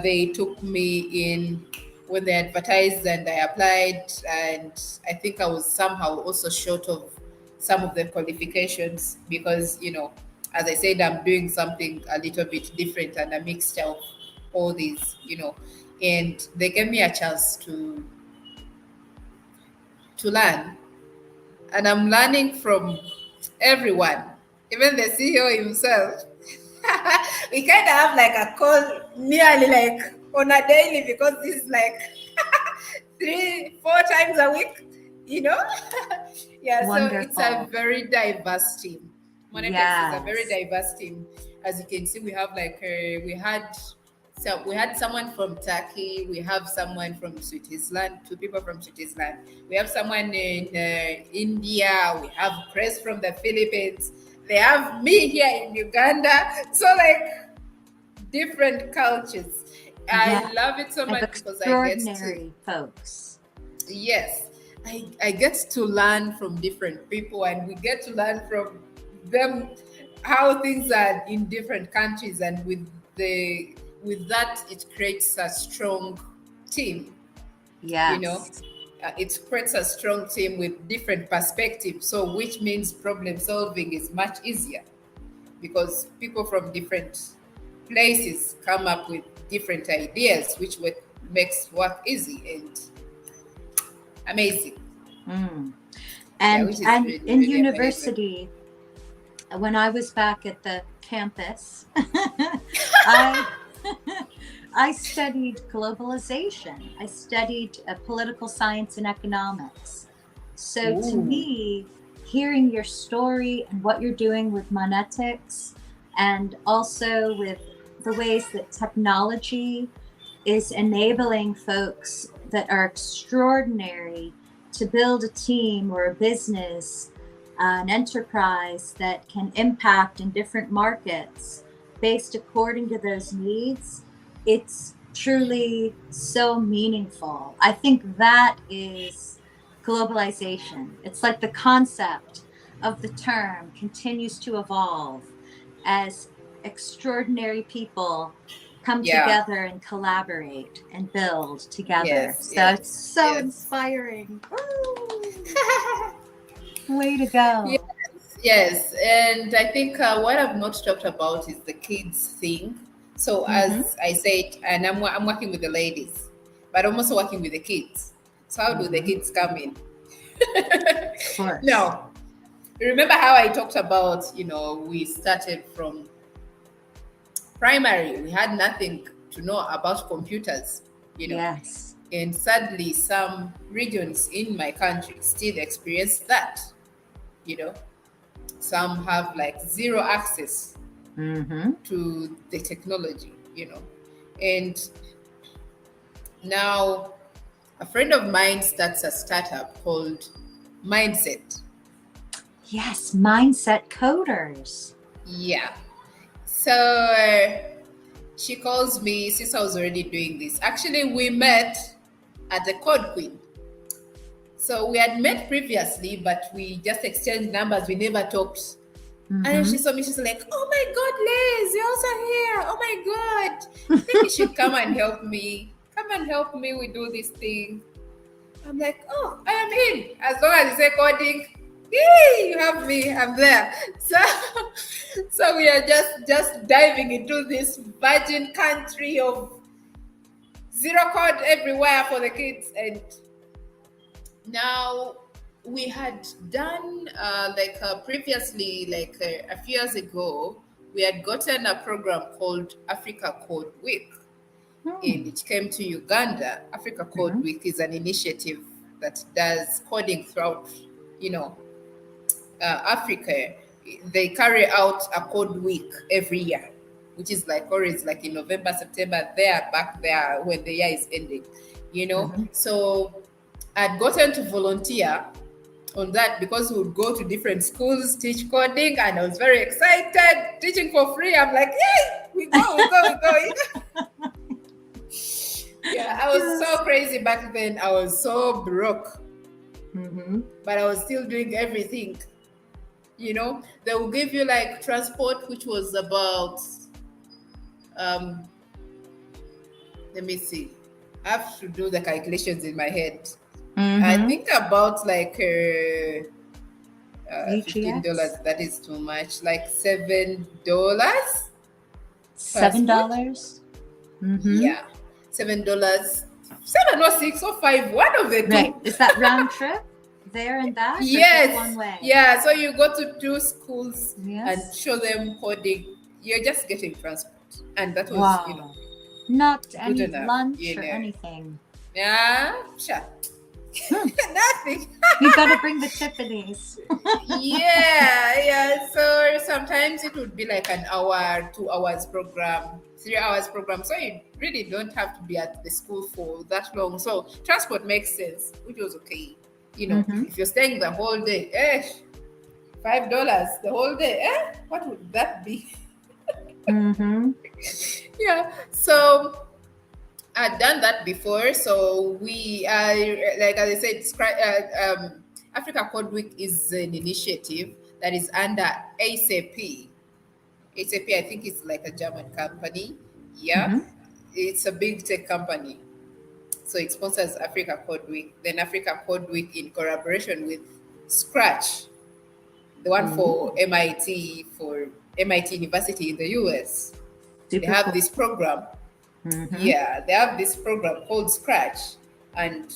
They took me in when they advertised and I applied, and I think I was somehow also short of some of the qualifications because, as I said, I'm doing something a little bit different and a mixture of all these. And they gave me a chance to learn, and I'm learning from everyone, even the CEO himself. We kind of have like a call nearly like on a daily because this is like 3 4 times a week, you know. Yeah, so it's a Wonderful. very diverse team. Monitex is a very Yes. diverse team. As you can see, we have like we had someone from Turkey, we have someone from Switzerland, two people from Switzerland, we have someone in India, we have Chris from the Philippines, they have me here in Uganda. So like different cultures. Yeah. I love it so Of much because I get to, extraordinary folks. yes, I get to learn from different people, and we get to learn from them how things are in different countries, and with that it creates a strong team. you know Yes. it creates a strong team with different perspectives, so which means problem solving is much easier because people from different places come up with different ideas, which makes work easy and amazing. Mm. Yeah, And which is and really, in really amazing. university, when I was back at the campus, I I studied globalization. I studied political science and economics. So to Ooh. me, hearing your story and what you're doing with Monetics, and also with the ways that technology is enabling folks that are extraordinary to build a team or a business, an enterprise that can impact in different markets based according to those needs, it's truly so meaningful. I think that is globalization. It's like the concept of the term continues to evolve as extraordinary people come Yeah. together and collaborate and build together. Yes. So it's Yes. so Yes. inspiring. Way to Yes. go. Yes. And I think what I've not talked about is the kids thing. So Mm-hmm. as I said, and I'm working with the ladies, but I'm also working with the kids. So how do the Mm-hmm. kids come in? Of course. Now, remember how I talked about, we started from primary. We had nothing to know about computers, you know. Yes. And sadly, some regions in my country still experience that, you know. Some have like zero access Mm-hmm. to the technology, And now a friend of mine starts a startup called Mindset. Yes. Mindset coders. Yeah. So she calls me since I was already doing this. Actually, we met at the Code Queen. So we had met previously, but we just exchanged numbers. We never talked. And then Mm-hmm. she saw me. She's like, "Oh my God, Liz, you're also here. Oh my God, I think you should come and help me. Come and help me. We do this thing." I'm like, "Oh, I am in. As long as you say coding, yay, you have me. I'm there." So, so we are just diving into this virgin country of zero code everywhere for the kids. And now we had done previously, a few years ago, we had gotten a program called Africa Code Week, and it came to Uganda. Africa Code Mm-hmm. Week is an initiative that does coding throughout, Africa. They carry out a code week every year, which is like always like in November, September. They are back there when the year is ending, Mm-hmm. So I'd gotten to volunteer on that because we would go to different schools, teach coding, and I was very excited. Teaching for free. I'm like, yay, we go. Yeah, I was so crazy back then. I was so broke, Mm-hmm. but I was still doing everything. They will give you like transport, which was about, let me see. I have to do the calculations in my head. Mm-hmm. I think about like $15. AGX? That is too much. Like $7. $7? Mm-hmm. Yeah, $7. 7 or 6 or 5. One of the two. Right. Is that round trip? There and back? Or just Yes. one way? Yeah. So you go to 2 schools Yes. and show them coding. You're just getting transport, and that was Wow. Not any enough, lunch or anything. Yeah, sure. Nothing. You gotta bring the Tiffany's. Yeah. So sometimes it would be like an hour, 2 hours program, 3 hours program. So you really don't have to be at the school for that long. So transport makes sense, which was okay. Mhm. If you're staying the whole day, $5 the whole day, what would that be? Mm-hmm. Yeah. So I'd done that before. So we are, like as I said, Africa Code Week is an initiative that is under ASAP. ASAP, I think it's like a German company. Yeah. Mhm. It's a big tech company. So it sponsors Africa Code Week. Then Africa Code Week in collaboration with Scratch, the one for MIT University in the US. They Super have cool. this program. Mhm. Yeah, they have this program called Scratch, and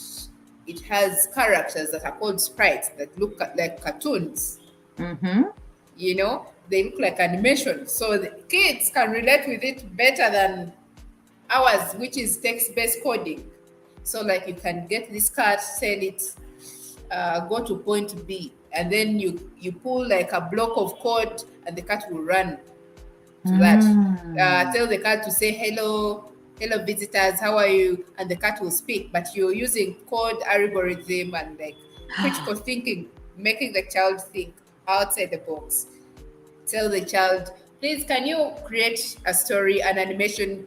it has characters that are called sprites that look like cartoons. Mhm. They look like animation, so the kids can relate with it better than ours, which is text-based coding. So, like, you can get this card, send it, go to point B, and then you pull like a block of code, and the cat will run to that. Tell the cat to say hello, hello visitors, how are you? And the cat will speak, but you're using code algorithm and like critical thinking, making the child think outside the box. Tell the child, please, can you create a story, an animation,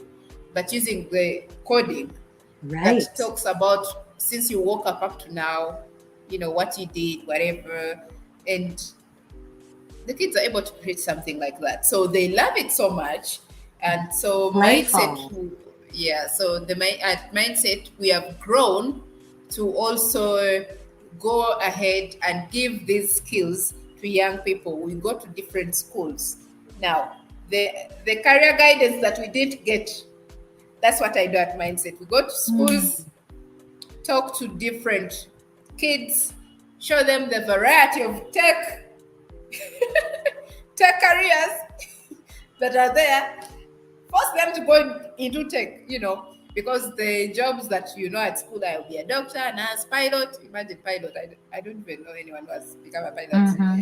but using the coding that Right. talks about since you woke up to now, what you did, whatever. And the kids are able to create something like that. So they love it so much. And so Playful. yeah, so at mindset, we have grown to also go ahead and give these skills to young people. We go to different schools. Now, the career guidance that we didn't get, that's what I do at Mindset. We go to schools, Mm. talk to different kids, show them the variety of tech careers that are there, force them to go into tech, because the jobs that at school, I'll be a doctor, nurse, pilot. Imagine pilot. I don't even know anyone who has become a pilot. Hmm.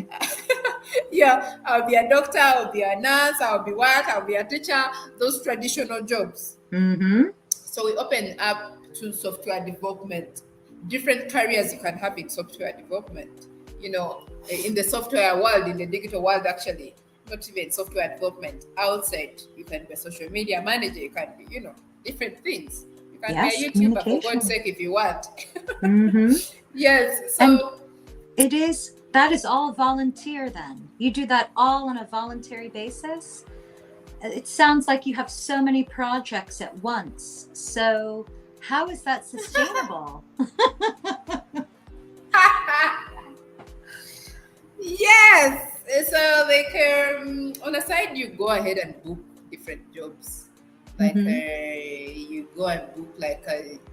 Yeah, I'll be a doctor, I'll be a nurse, I'll be a teacher, those traditional jobs. Hmm. So we open up to software development, different careers you can have in software development. In the software world, in the digital world, actually, not even software development. Outside, you can be a social media manager. You can be, different things. You can be a Yes, YouTuber for God's communication. sake if you want. Hmm. Yes. And So that is all volunteer then. You do that all on a voluntary basis? It sounds like you have so many projects at once. So how is that sustainable? yes. So like on a side, you go ahead and book different jobs. Like Hmm. you go and book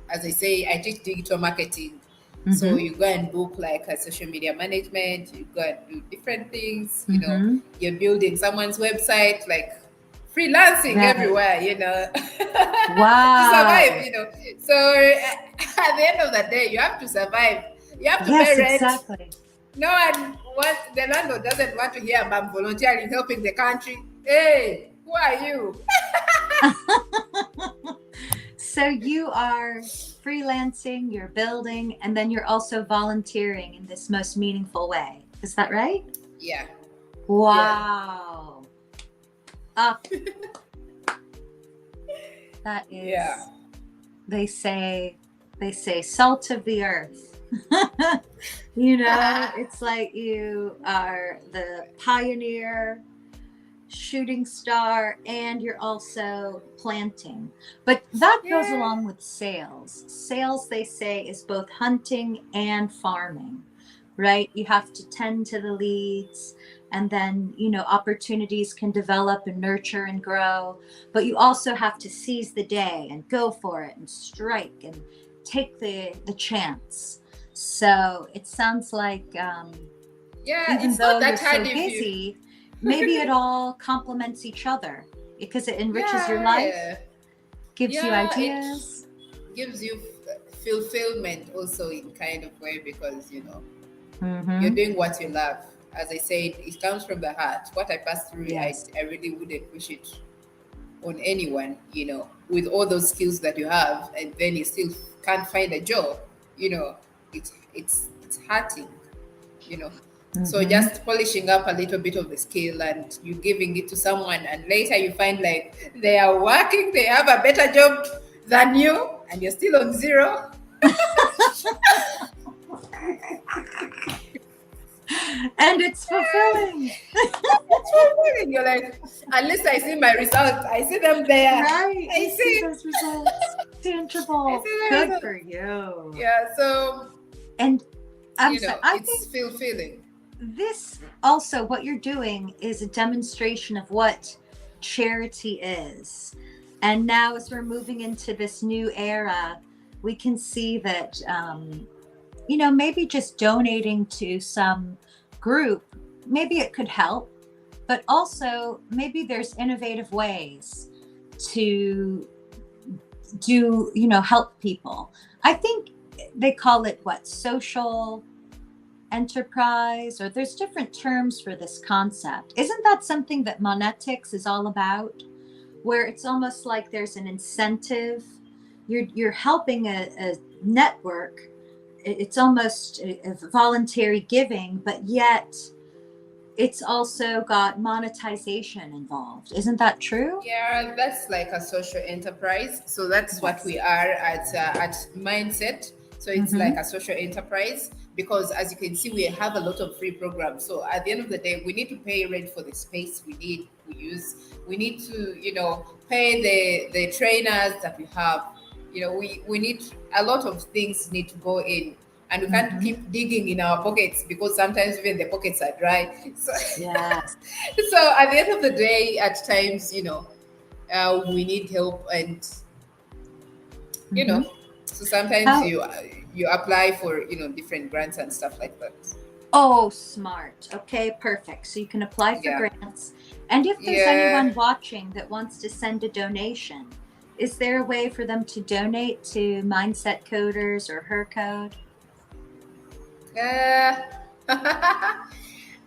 as I say, I teach digital marketing. So Hmm. you go and book like a social media management. You go and do different things. Hmm. You're building someone's website, like freelancing Right. everywhere. To survive. Wow. So at the end of the day, you have to survive. You have to pay Yes, rent. exactly. No one wants, the landlord doesn't want to hear about volunteering, helping the country. Hey, who are you? So you are freelancing, you're building, and then you're also volunteering in this most meaningful way. Is that right? Yeah, yeah, Wow. Up. That yeah. is, they say salt of the earth. It's like you are the pioneer, shooting star, and you're also planting. But that goes Yeah, along with sales. Sales, they say, is both hunting and farming, right? You have to tend to the leads, and then opportunities can develop and nurture and grow, but you also have to seize the day and go for it and strike and take the chance. So it sounds like yeah. even It's though not you're that hard so if you. busy, maybe it all complements each other because it enriches your life, Yeah, gives you yeah. It ideas. gives you fulfillment also in kind of way because you're Mm-hmm. doing what you love. As I said, it comes from the heart. What I passed through, Yes. I really wouldn't wish it on anyone, with all those skills that you have, and then you still can't find a job, it's hurting, you know. So Mm-hmm. just polishing up a little bit of the skill and you giving it to someone, and later you find like they are working, they have a better job than you, and you're still on zero. And it's fulfilling. It's fulfilling. You're like, at least I see my results. I see them there. Right. You I see see. those results. I Tangible. see the Good results. for you. Yeah. So And I'm sorry, I it's think fulfilling. this also, what you're doing is a demonstration of what charity is. And now, as we're moving into this new era, we can see that, maybe just donating to some group, maybe it could help, but also maybe there's innovative ways to help people. I think they call it what, social enterprise, or there's different terms for this concept. Isn't that something that Monetics is all about? where it's almost like there's an incentive. You're helping a network. It's almost a voluntary giving, but yet it's also got monetization involved. Isn't that true? Yeah, that's like a social enterprise. So that's what Yes. we are at Mindset. So it's Mm-hmm. like a social enterprise because, as you can see, we have a lot of free programs. So at the end of the day, we need to pay rent for the space we use. We need to, pay the trainers that we have. We need a lot of things need to go in, and we can't Mm-hmm. keep digging in our pockets because sometimes even the pockets are dry. So Yes. so at the end of the day, at times, we need help, and you Mm-hmm. know, so sometimes How you apply for different grants and stuff like that. Oh, smart. Okay, perfect. So you can apply for Yeah, grants. And if there's yeah. anyone watching that wants to send a donation, is there a way for them to donate to Mindset Coders or HerCode?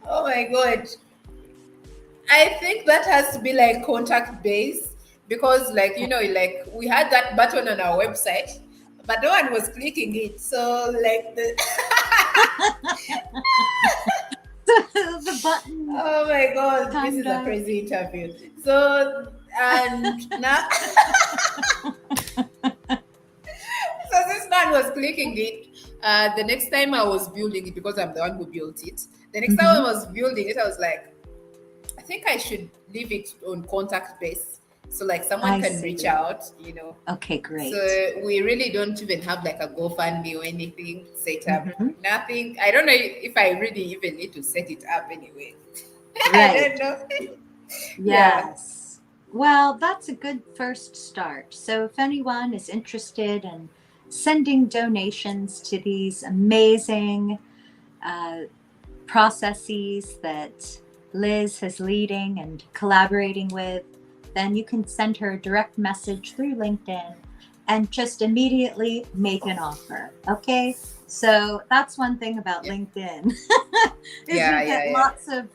Oh my god, I think that has to be like contact based because, like, like we had that button on our website, but no one was clicking it. So, like, The button oh my god, this timed is a out. crazy interview. So, and now, so this man was clicking it. The next time I was building it, because I'm the one who built it, the next time I Mm-hmm. was building it, I was like, I think I should leave it on contact base. So like someone I can reach see. out. Okay, So great. we really don't even have like a GoFundMe or anything set up. Mm-hmm. Nothing. I don't know if I really even need to set it up anyway. I Right. don't know. Yeah. Yes. Well, that's a good first start. So if anyone is interested in sending donations to these amazing uh, processes that Liz is leading and collaborating with, then you can send her a direct message through LinkedIn and just immediately make an offer. Okay. So that's one thing about Yeah. LinkedIn is Yeah. you'll Yeah. get Yeah. lots of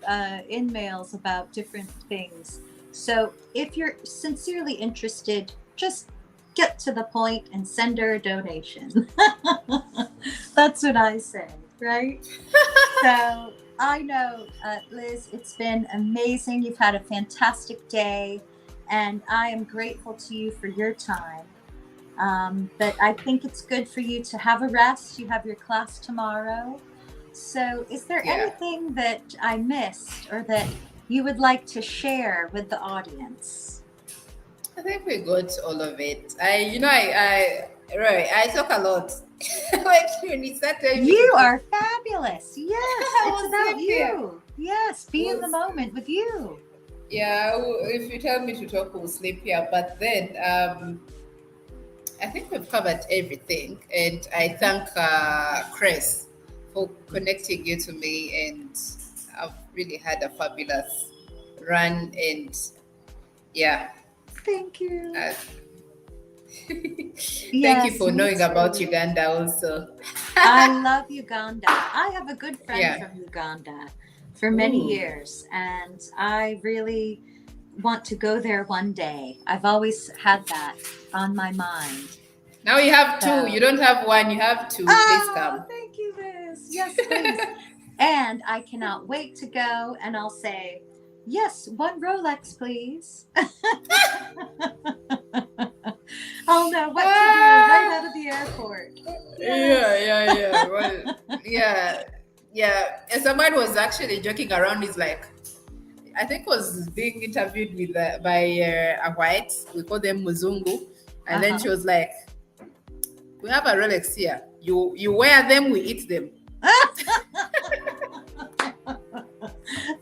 in-mails about different things. So if you're sincerely interested, just get to the point and send her a donation. That's what I say, right? So I know, Liz, it's been amazing. You've had a fantastic day, and I am grateful to you for your time. But I think it's good for you to have a rest. You have your class tomorrow. So, is there Yeah. anything that I missed or that you would like to share with the audience? I think we got all of it. I talk a lot. When you start telling me to You talk, are fabulous. Yes, I it's will about sleep here. you. Yes, be in the moment with you. Yeah, if you tell me to talk, we'll sleep here. But then, I think we've covered everything, and I thank Chris for connecting you to me, and I've really had a fabulous run, and yeah, Thank you. uh, thank you Yes, for me knowing about too. Uganda also. I love Uganda. I have a good friend Yeah. from Uganda for many Ooh. years, and I really want to go there one day. I've always had that on my mind. Now you have two. You So, don't have one. You have two. Please oh, come. thank you, Liz. Yes, please. And I cannot wait to go, and I'll say, yes, one Rolex, please. I'll know what to do right out of the airport. Yes. Yeah. Well, yeah. And someone was actually joking around. He's like, I think was being interviewed with by a white. We call them Muzungu, and then Uh-huh. she was like, "We have a Rolex here. You wear them, we eat them."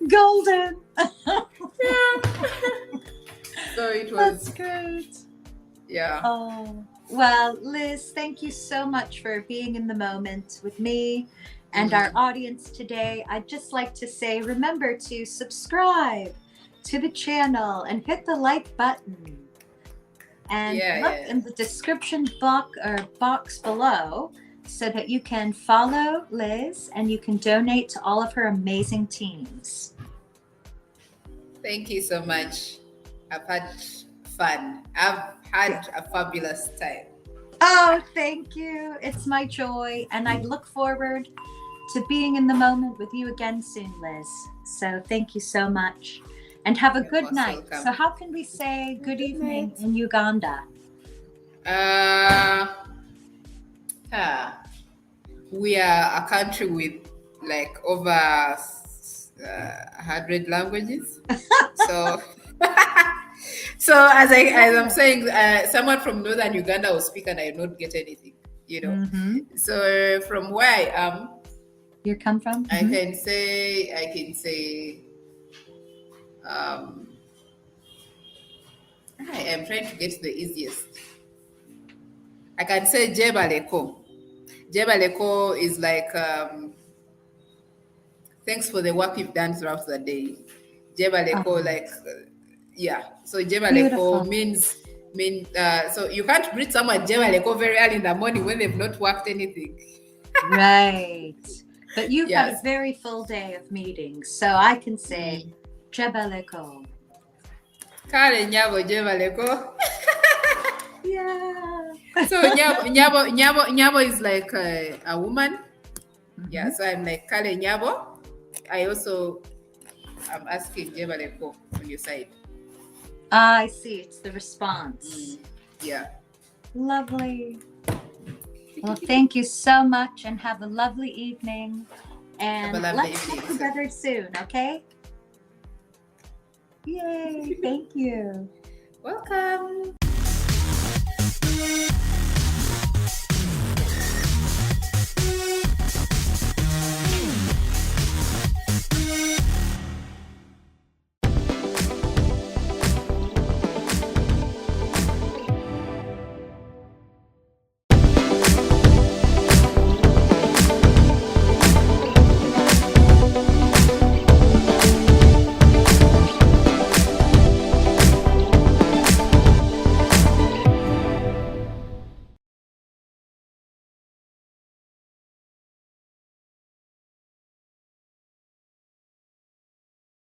Golden. So it That's was, good. yeah. Oh, well, Liz, thank you so much for being in the moment with me and our audience today. I'd just like to say, remember to subscribe to the channel and hit the like button. And look Yeah. in the description box below so that you can follow Liz and you can donate to all of her amazing teams. Thank you so much. I've had fun. I've had a fabulous time. Oh, thank you. It's my joy. And I look forward to being in the moment with you again soon, Liz. So thank you so much. And have a You're good most night. welcome. So, how can we say good evening night. in Uganda? We are a country with like over 100 languages. So, so as I'm saying, someone from northern Uganda will speak and I not get anything. You know. Mm-hmm. So from where I am, You come from? I can say. I am trying to get the easiest. I can say Jebaleko. Jebaleko is like thanks for the work you've done throughout the day. Jebaleko, Oh, like yeah. So Jebaleko beautiful. so you can't greet someone Jebaleko very early in the morning when they've not worked anything. Right. But you've had a Yes. very full day of meetings. So I can say Jebaleko. Kale Nyabo Jebaleko. Yeah. So Nyabo is like a woman. Yeah, so I'm like Kale Nyabo. I also am asking Jebaleko on your side. I see. It's the response. Yeah. Lovely. Well, thank you so much and have a lovely evening. And Have a lovely let's evening, get together soon, okay? Yay. Thank you. Welcome.